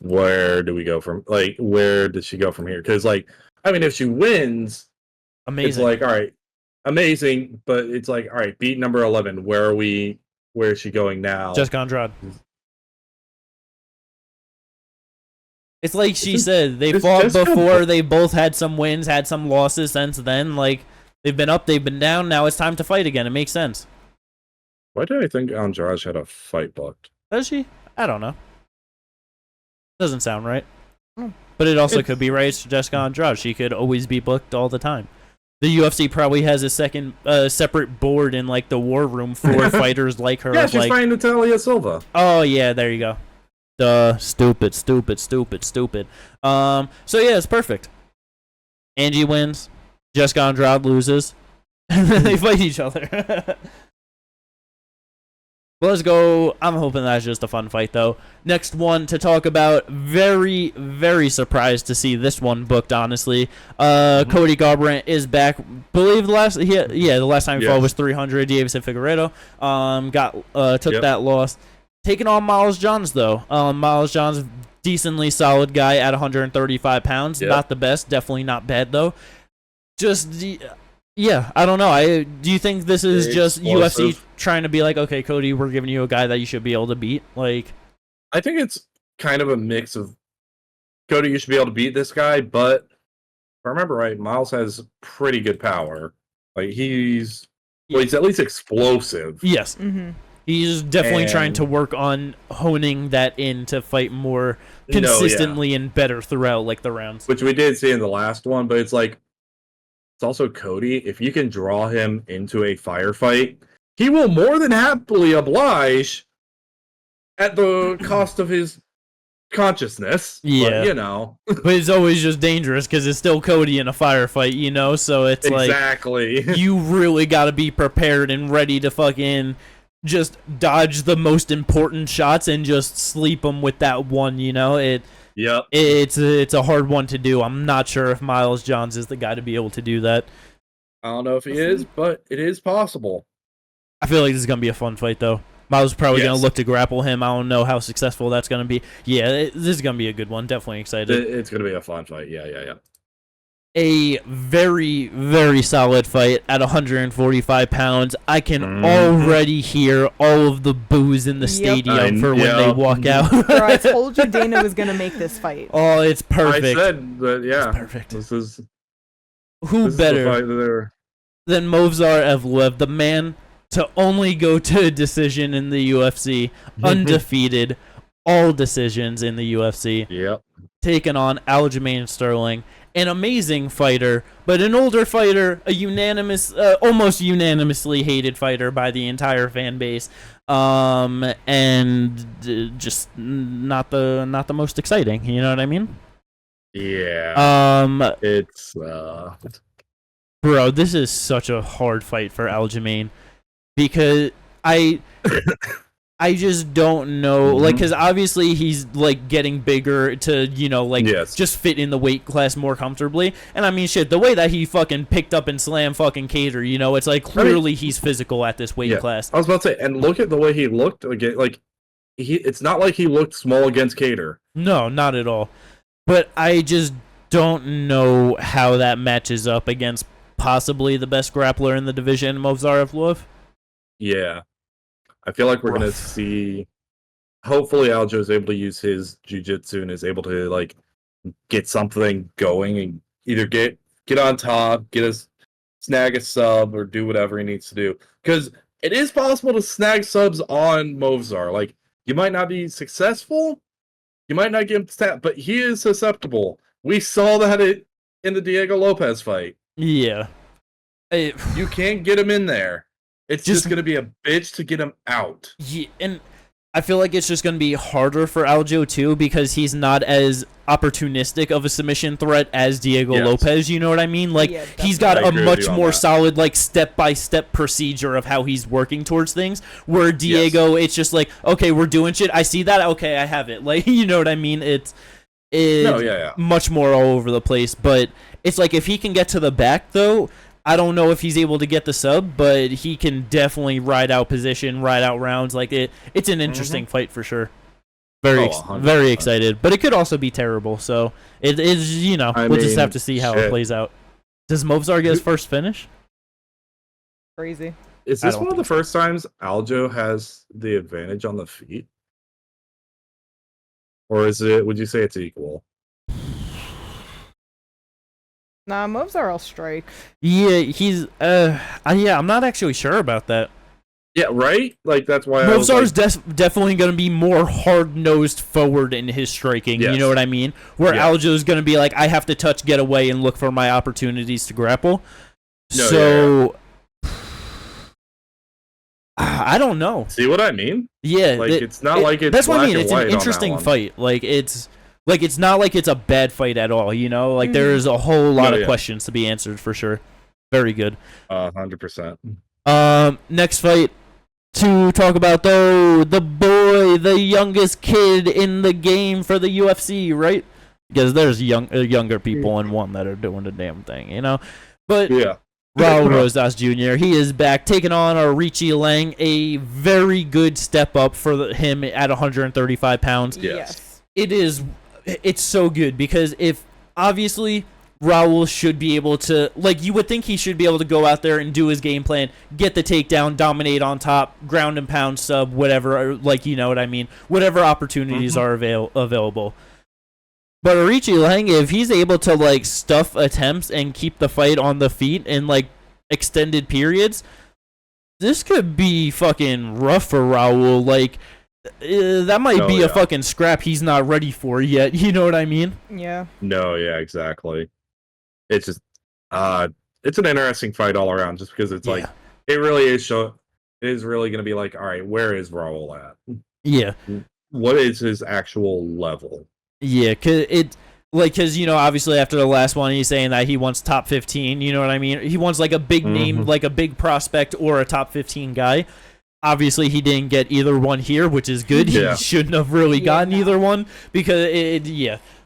where do we go from where does she go from here? Because if she wins, amazing. It's all right. Amazing, but it's all right, beat number 11. Where is she going now? Jessica Andrade. It's like she said, they fought before, they both had some wins, had some losses since then. They've been up, they've been down, now it's time to fight again. It makes sense. Why do I think Andrade had a fight booked? Does she? I don't know. Doesn't sound right. But it also could be right. It's Jessica Andrade. She could always be booked all the time. The UFC probably has a separate board in the war room for fighters like her. Yeah, she's fighting Natalia Silva. Oh yeah, there you go. Stupid. So yeah, it's perfect. Angie wins, Jessica Andrade loses, and then they fight each other. But let's go. I'm hoping that's just a fun fight, though. Next one to talk about. Very, very surprised to see this one booked, honestly. Cody Garbrandt is back. Believe the last time he fought was 300. Davidson Figueiredo took that loss. Taking on Miles Johns, though. Miles Johns, decently solid guy at 135 pounds. Yep. Not the best. Definitely not bad, though. Yeah, I don't know. Do you think this is just UFC trying to be like, okay, Cody, we're giving you a guy that you should be able to beat? Like, I think it's kind of a mix of Cody, you should be able to beat this guy, but if I remember right, Miles has pretty good power. Like he's at least explosive. Yes. Mm-hmm. He's definitely trying to work on honing that in to fight more consistently and better throughout like the rounds. Which we did see in the last one, but it's like it's also Cody. If you can draw him into a firefight, he will more than happily oblige at the cost of his consciousness. Yeah. But, but it's always just dangerous because it's still Cody in a firefight, so it's exactly. Like you really got to be prepared and ready to fucking just dodge the most important shots and just sleep them with that one, Yep. It's a hard one to do. I'm not sure if Miles Johns is the guy to be able to do that. I don't know if he is, but it is possible. I feel like this is going to be a fun fight, though. Miles is probably going to look to grapple him. I don't know how successful that's going to be. Yeah, this is going to be a good one. Definitely excited. It's going to be a fun fight. Yeah. A very, very solid fight at 145 pounds. I can already hear all of the boos in the stadium for when they walk out. Bro, I told you Dana was going to make this fight. Oh, it's perfect. I said that, yeah. It's perfect. Who better than Movsar Evloev, the man to only go to a decision in the UFC, undefeated, all decisions in the UFC. Yep. Taking on Aljamain Sterling. An amazing fighter, but an older fighter, almost unanimously hated fighter by the entire fan base, and just not the most exciting. You know what I mean? Yeah. It's bro, this is such a hard fight for Aljamain because I just don't know, because obviously he's, getting bigger to, just fit in the weight class more comfortably. And I mean, shit, the way that he fucking picked up and slammed fucking Cater, it's clearly he's physical at this weight class. I was about to say, and look at the way he looked again. It's not like he looked small against Cater. No, not at all. But I just don't know how that matches up against possibly the best grappler in the division, Movsar Evloev. Yeah. I feel like we're going to see, hopefully Aljo is able to use his jiu-jitsu and is able to, get something going and either get on top, snag a sub, or do whatever he needs to do. Because it is possible to snag subs on Movsar. You might not be successful, you might not get him stabbed, but he is susceptible. We saw that in the Diego Lopez fight. Yeah. You can't get him in there. It's just going to be a bitch to get him out. Yeah, and I feel like it's just going to be harder for Aljo, too, because he's not as opportunistic of a submission threat as Diego Lopez, you know what I mean? He's got a much more solid, step-by-step procedure of how he's working towards things, where Diego, it's just okay, we're doing shit, I see that, okay, I have it. You know what I mean? It's much more all over the place, but it's if he can get to the back, though, I don't know if he's able to get the sub, but he can definitely ride out position, ride out rounds. It's an interesting fight for sure. Very excited, but it could also be terrible. So it is, we'll just have to see how it plays out. Does Movsar get his first finish? Crazy. Is this one of the first times Aljo has the advantage on the feet? Or would you say it's equal? Nah, Movsar all strike. Yeah, he's I'm not actually sure about that. Yeah, right? That's why Movsar's definitely going to be more hard-nosed forward in his striking, you know what I mean? Where Aljo's going to be I have to touch, get away, and look for my opportunities to grapple. I don't know. See what I mean? Yeah. It's not it's that's what I mean. It's an interesting fight. It's not like it's a bad fight at all, There's a whole lot of questions to be answered for sure. Very good. 100%. Next fight, to talk about the boy, the youngest kid in the game for the UFC, right? Because there's younger people in one that are doing the damn thing, you know. But Yeah. Raul Rosas Jr. He is back taking on Richie Lang, a very good step up for him at 135 pounds. Yes. It's so good because if obviously Raul should be able to, like, you would think he should be able to go out there and do his game plan, get the takedown, dominate on top, ground and pound sub, whatever, like, you know what I mean, whatever opportunities are available. But Richie Lang, if he's able to, like, stuff attempts and keep the fight on the feet in, like, extended periods, this could be fucking rough for Raul. Like, that might be a fucking scrap he's not ready for yet. You know what I mean? Yeah. No, yeah, exactly. It's just, it's an interesting fight all around, just because it's like, it really is it is really going to be like, all right, where is Raul at? Yeah. What is his actual level? Yeah, because, you know, obviously after the last one, he's saying that he wants top 15, you know what I mean? He wants, like, a big name, like a big prospect or a top 15 guy. Obviously, he didn't get either one here, which is good. He shouldn't have really gotten either one because,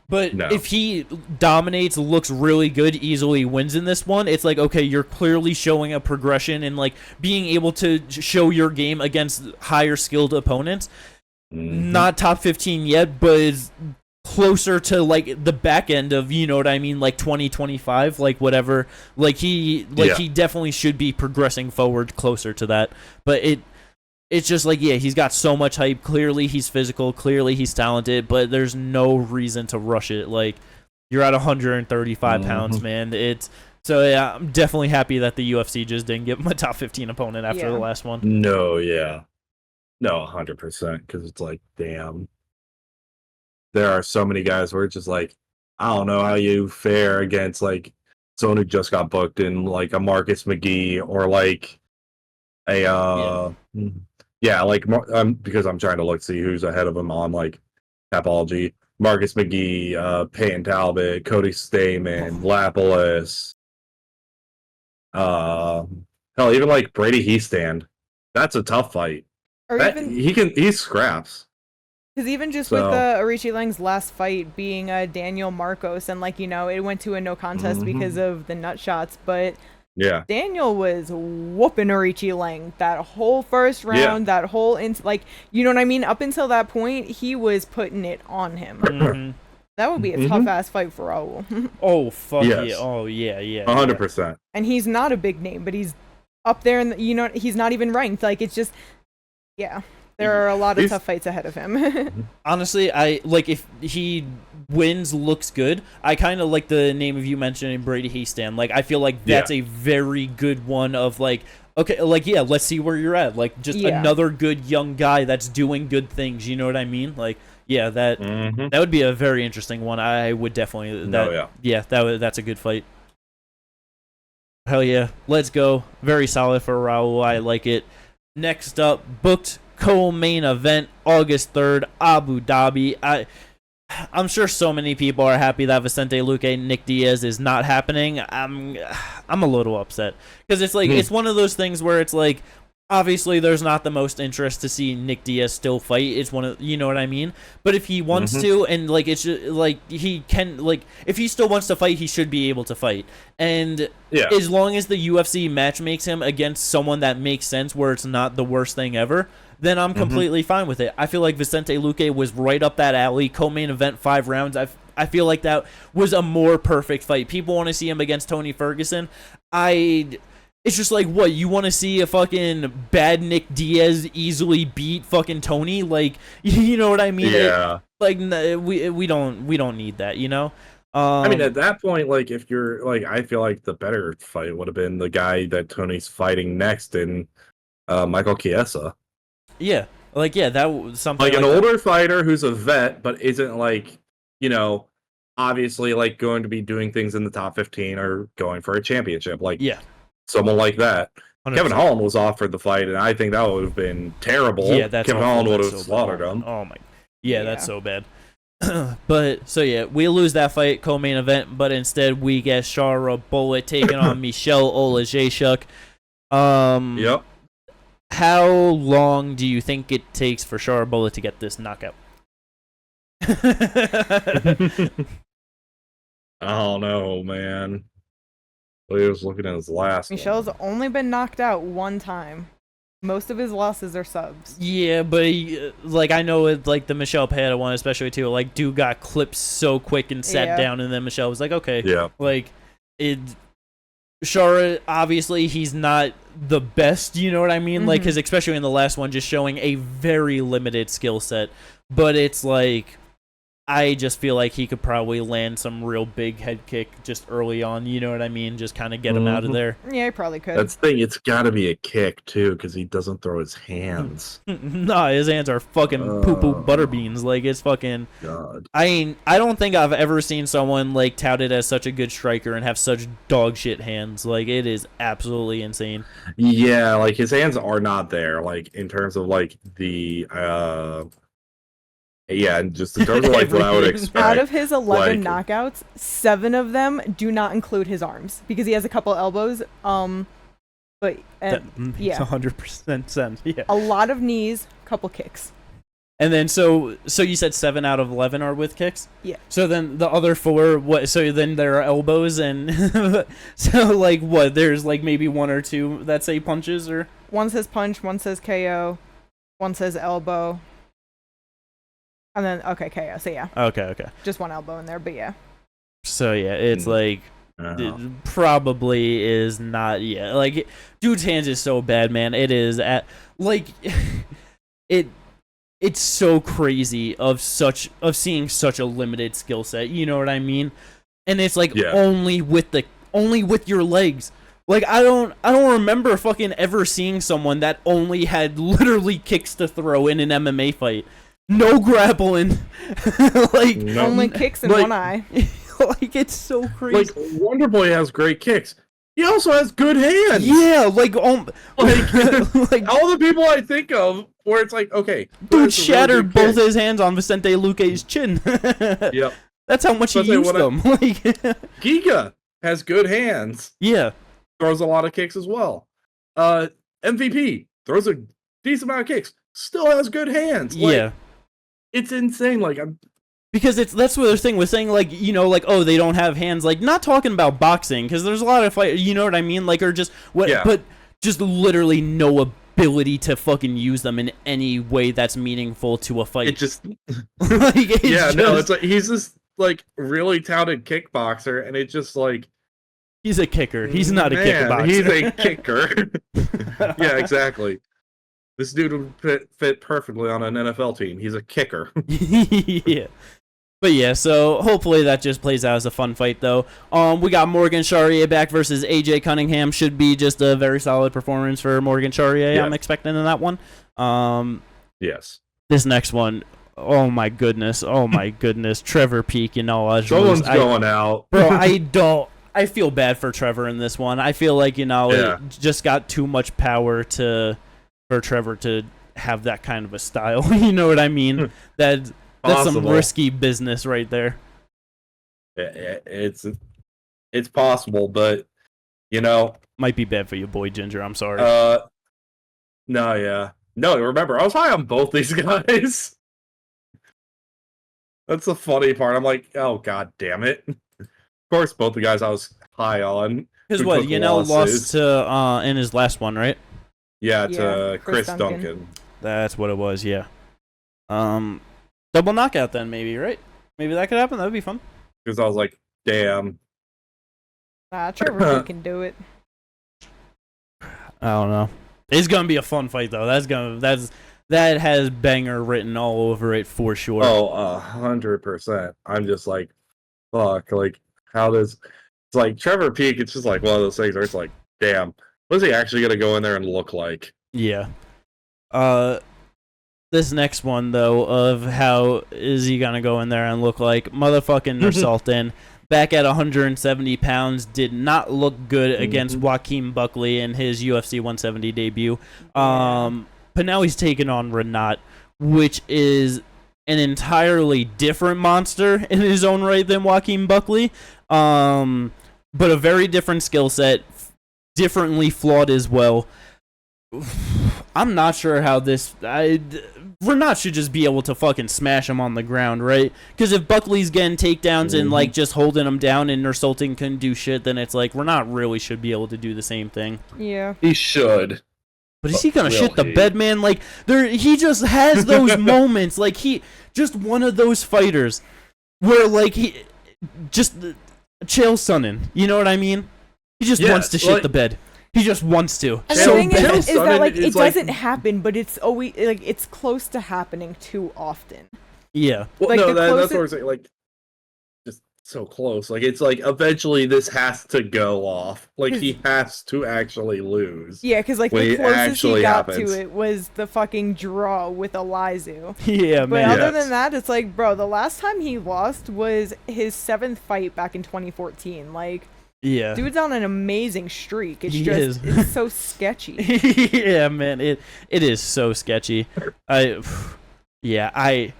But if he dominates, looks really good, easily wins in this one, it's like, okay, you're clearly showing a progression and, like, being able to show your game against higher skilled opponents. Not top 15 yet, but is closer to, like, the back end of, you know what I mean, like 2025, like whatever. Like he definitely should be progressing forward closer to that. But it's just like, he's got so much hype. Clearly he's physical, clearly he's talented, but there's no reason to rush it. Like, you're at 135 pounds, man. I'm definitely happy that the UFC just didn't give him a top 15 opponent after the last one. No, 100%, because it's like, damn. There are so many guys where it's just like, I don't know how you fare against, like, someone who just got booked in, like, a Marcus McGee or, like, a, because I'm trying to see who's ahead of him on, like, Tapology. Marcus McGee, Peyton Talbot, Cody Stamen, Lapalus. Hell, even, like, Brady Heastand. That's a tough fight. He scraps. Because even just with Richie Lang's last fight being Daniel Marcos, and, like, you know, it went to a no contest because of the nut shots, but Daniel was whooping Richie Lang that whole first round, that whole, like, you know what I mean? Up until that point, he was putting it on him. That would be a tough-ass fight for Raul. Oh, fuck yeah. Oh, yeah. 100%. And he's not a big name, but he's up there, and, you know, he's not even ranked. Like, it's just, there are a lot of tough fights ahead of him. Honestly, if he wins, looks good, I kind of like the name of you mentioning Brady Heastand. Like, I feel like that's a very good one of, like, okay, like, let's see where you're at. Like, just another good young guy that's doing good things. You know what I mean? Like, that would be a very interesting one. I would definitely that's a good fight. Hell yeah, let's go. Very solid for Raul. I like it. Next up, booked co-main event, August 3rd, Abu Dhabi. I'm sure so many people are happy that Vicente Luque Nick Diaz is not happening. I'm a little upset because it's like it's one of those things where it's like, obviously there's not the most interest to see Nick Diaz still fight. It's one of, you know what I mean? But if he wants to, and like it's just, like he can, like if he still wants to fight, he should be able to fight. And as long as the UFC match makes him against someone that makes sense, where it's not the worst thing ever, then I'm completely fine with it. I feel like Vicente Luque was right up that alley. Co-main event, 5 rounds. I feel like that was a more perfect fight. People want to see him against Tony Ferguson. It's just like, what, you want to see a fucking bad Nick Diaz easily beat fucking Tony? Like, you know what I mean? Yeah. We don't need that, you know? I mean, at that point, like, if you're, like, I feel like the better fight would have been the guy that Tony's fighting next in Michael Chiesa. Yeah. Like, that was something like an older fighter who's a vet, but isn't, like, you know, obviously, like, going to be doing things in the top 15 or going for a championship. Like, someone like that. 100%. Kevin Holland was offered the fight, and I think that would have been terrible. Yeah, that's Kevin Holland would have so slaughtered him. Oh my, that's so bad. But so we lose that fight, co-main event, but instead we get Shara Bullet taking on Michelle Olajayshuk. How long do you think it takes for Sharbola to get this knockout? I don't know, man. Well, he was looking at his last Michel's one. only been knocked out one time. Most of his losses are subs. Yeah, but like I know it, like the Michelle Pata one especially too. Like dude got clipped so quick and sat down, and then Michelle was like, okay, Yeah. like it. Shara, obviously, he's not the best. You know what I mean? Like, 'cause especially in the last one, just showing a very limited skill set. But it's like, I just feel like he could probably land some real big head kick just early on. You know what I mean? Just kind of get him out of there. Yeah, he probably could. That's the thing. It's got to be a kick too, because he doesn't throw his hands. Nah, his hands are fucking poo-poo butterbeans. Like, it's fucking... God. I don't think I've ever seen someone, like, touted as such a good striker and have such dog shit hands. Like, it is absolutely insane. Yeah, like, his hands are not there, like, in terms of, like, the, yeah, and just in terms of, like, what I would expect. Out of his 11 like, knockouts, 7 of them do not include his arms, because he has a couple elbows, but, That yeah. makes 100% sense, yeah. A lot of knees, couple kicks. And then, so you said 7 out of 11 are with kicks? Yeah. So then the other 4, what? So then there are elbows, and so like what? There's like maybe 1 or 2 that say punches, or One says punch, one says KO, one says elbow, and then okay, KO. So yeah, okay, just 1 elbow in there, but yeah. So yeah, it's like it probably is not. Yeah, like dude's hands is so bad, man. It is at like It's so crazy of seeing such a limited skill set. You know what I mean? And it's like only with your legs. Like I don't remember fucking ever seeing someone that only had literally kicks to throw in an MMA fight. No grappling. Like only kicks in one eye. Like it's so crazy. Like Wonderboy has great kicks. He also has good hands. Yeah, like like all the people I think of where it's like, okay, dude shattered both his hands on Vicente Luque's chin. Yep. That's how much he used them. Like Giga has good hands. Yeah. Throws a lot of kicks as well. MVP throws a decent amount of kicks. Still has good hands. Like, yeah. It's insane. Like because that's what they're saying with saying like, you know, like, oh, they don't have hands, like not talking about boxing, because there's a lot of fight, you know what I mean, like, or just what, but just literally no ability to fucking use them in any way that's meaningful to a fight. It just like, it's like he's this like really touted kickboxer, and it's just like he's a kicker. He's not a kickboxer. He's a kicker. Yeah, exactly. This dude would fit perfectly on an NFL team. He's a kicker. Yeah. But yeah, so hopefully that just plays out as a fun fight, though. We got Morgan Charrier back versus AJ Cunningham. Should be just a very solid performance for Morgan Charrier. Yeah. I'm expecting in that one. Yes. This next one, oh my goodness, Trevor Peek, you know, someone's going out, bro. I feel bad for Trevor in this one. I feel like, you know, it just got too much power for Trevor to have that kind of a style. You know what I mean? That's some risky business right there. It's possible, but you know, might be bad for you, boy Ginger. I'm sorry. No, remember, I was high on both these guys. That's the funny part. I'm like, oh god damn it. Of course, both the guys I was high on. Because what, lost to in his last one, right? Yeah, to Chris Duncan. That's what it was, yeah. Double knockout then, maybe, right? Maybe that could happen. That would be fun. Because I was like, damn. Trevor can do it. I don't know. It's gonna be a fun fight though. That has banger written all over it for sure. Oh, 100%. I'm just like, fuck. Like, how does it's like Trevor Peek? It's just like one of those things where it's like, damn. What is he actually going to go in there and look like? Yeah. This next one, though, of how is he going to go in there and look like motherfucking Nursultan, back at 170 pounds, did not look good against Joaquin Buckley in his UFC 170 debut. But now he's taken on Renat, which is an entirely different monster in his own right than Joaquin Buckley. But a very different skill set. Differently flawed as well. I'm not sure how this. Virna should just be able to fucking smash him on the ground, right? Because if Buckley's getting takedowns and like just holding him down, and Nursultan couldn't do shit, then it's like Virna really should be able to do the same thing. Yeah, he should. But is he gonna shit the bed, man? Like he just has those moments. Like he just one of those fighters where like he just chill sunning. You know what I mean? He just wants to shit the bed. He just wants to. And so the thing bad. is that like it doesn't happen, but it's always like it's close to happening too often. Yeah. Well, like, no, that's what I'm saying. Like, just so close. Like, it's like eventually this has to go off. Like, he has to actually lose. Yeah, because like the closest he got to it was the fucking draw with Elizu. Yeah, but man. But other than that, it's like, bro, the last time he lost was his 7th fight back in 2014. Like. Yeah, dude's on an amazing streak. It's it's so sketchy. Yeah, man, it is so sketchy. So I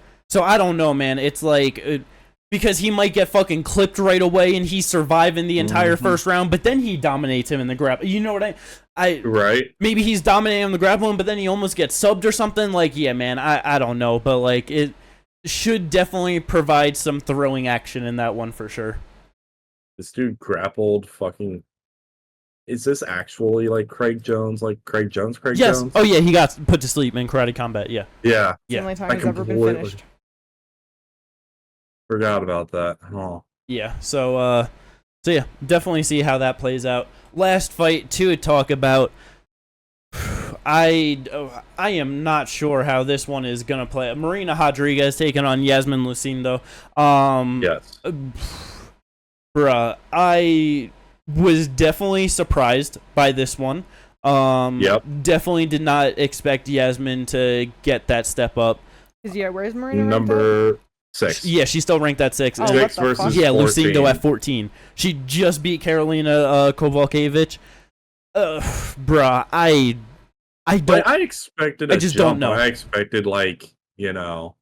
don't know, man. It's like because he might get fucking clipped right away and he's surviving the entire first round, but then he dominates him in the grapple. You know what I right? Maybe he's dominating him in the grappling, but then he almost gets subbed or something. Like, yeah, man, I don't know, but like it should definitely provide some throwing action in that one for sure. This dude grappled fucking. Is this actually like Craig Jones? Like Craig Jones? Yes. Oh yeah, he got put to sleep in Karate Combat. Yeah. Yeah. It's the only time he's ever been finished. Forgot about that. Oh. Yeah. So yeah, definitely see how that plays out. Last fight to talk about. I am not sure how this one is gonna play. Marina Rodriguez taking on Yasmin Lucindo. Yes. Bruh, I was definitely surprised by this one. Definitely did not expect Yasmin to get that step up. Where's Marina? Number 6. Yeah, she's still ranked at 6. 6 versus 14. Lucindo at 14. She just beat Karolina Kowalkiewicz. Bruh, I don't. I expected. I don't know. I expected Luana.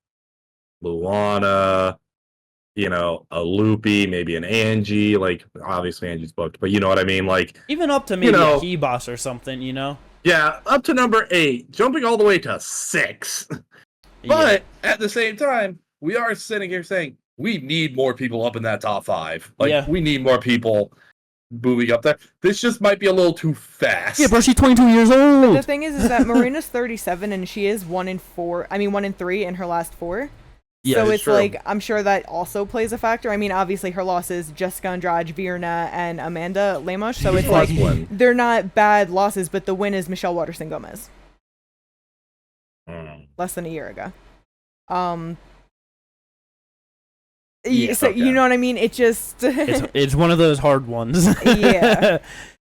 A Loopy, maybe an Angie, like, obviously Angie's booked, but you know what I mean? Like, even up to maybe a Key-Boss or something, Yeah, up to number 8, jumping all the way to 6. But, at the same time, we are sitting here saying, we need more people up in that top 5. Like, we need more people moving up there. This just might be a little too fast. Yeah, bro, she's 22 years old! But the thing is that Marina's 37, and she is 1 and 3 in her last 4. Yeah, so it's true. Like, I'm sure that also plays a factor. I mean, obviously her losses, Jessica Andrade, Virna, and Amanda Lemos. So it's like, they're not bad losses, but the win is Michelle Waterson Gomez. Less than a year ago. So you know what I mean? It just... it's one of those hard ones. Yeah.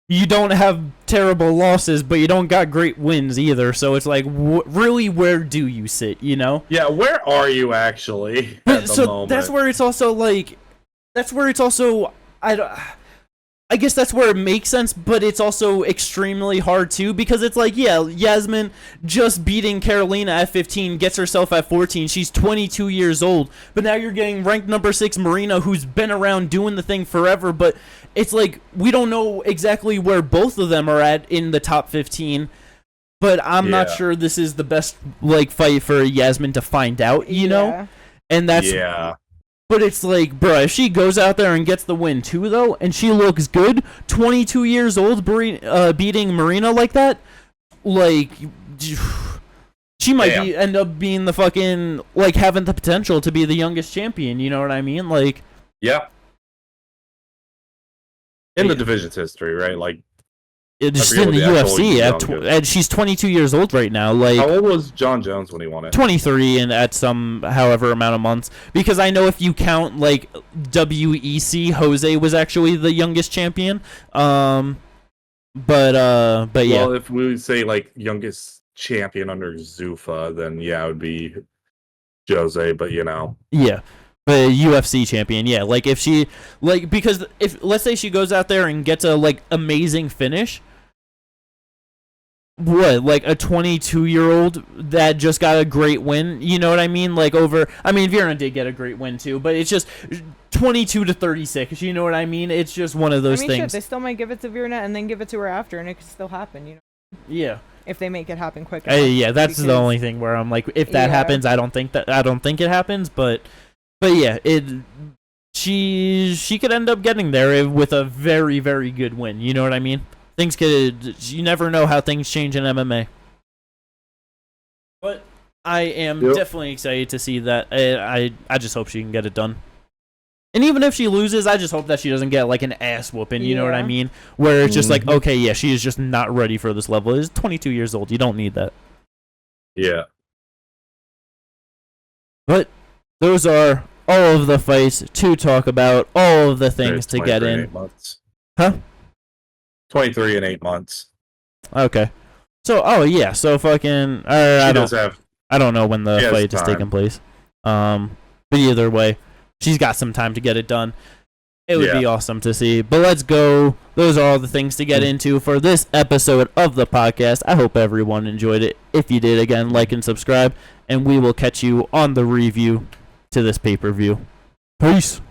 You don't have terrible losses, but you don't got great wins either. So it's like, really, where do you sit? Yeah, where are you actually at the moment? That's where it's also like, I guess that's where it makes sense, but it's also extremely hard too, because it's like, yeah, Yasmin just beating Karolina at 15 gets herself at 14. She's 22 years old, but now you're getting ranked number 6 Marina, who's been around doing the thing forever, but it's like, we don't know exactly where both of them are at in the top 15, but I'm not sure this is the best, like, fight for Yasmin to find out, you know? And that's... Yeah. But it's like, bro, if she goes out there and gets the win too, though, and she looks good, 22 years old, beating Marina like that, like, she might end up being the fucking, like, having the potential to be the youngest champion, you know what I mean? Like, yeah. In the division's history, right? Like, it's in the UFC, and she's 22 years old right now. Like, how old was John Jones when he won it? 23, and at some however amount of months. Because I know if you count like WEC, Jose was actually the youngest champion. But yeah. Well, if we would say like youngest champion under Zuffa, then yeah, it would be Jose. But yeah. But UFC champion, yeah. Like if she, like, because if let's say she goes out there and gets a like amazing finish, what, like a 22-year-old that just got a great win, you know what I mean? Like Virna did get a great win too, but it's just 22 to 36, you know what I mean? It's just one of those things. Shit, they still might give it to Virna and then give it to her after, and it could still happen, Yeah. if they make it happen quick enough. Yeah, that's the only thing where I'm like, if that happens, I don't think it happens, but yeah, she could end up getting there with a very, very good win. You know what I mean? You never know how things change in MMA. But I am definitely excited to see that. I just hope she can get it done. And even if she loses, I just hope that she doesn't get like an ass whooping, you know what I mean? Where it's just like, okay, yeah, she is just not ready for this level. She's 22 years old. You don't need that. Yeah. But those are all of the fights to talk about, all of the things to get in. 8 months. Huh? 23 and 8 months. Okay. So, so fucking... I don't know when the fight is taking place. But either way, she's got some time to get it done. It would be awesome to see. But let's go. Those are all the things to get into for this episode of the podcast. I hope everyone enjoyed it. If you did, again, like and subscribe. And we will catch you on the review to this pay-per-view. Peace.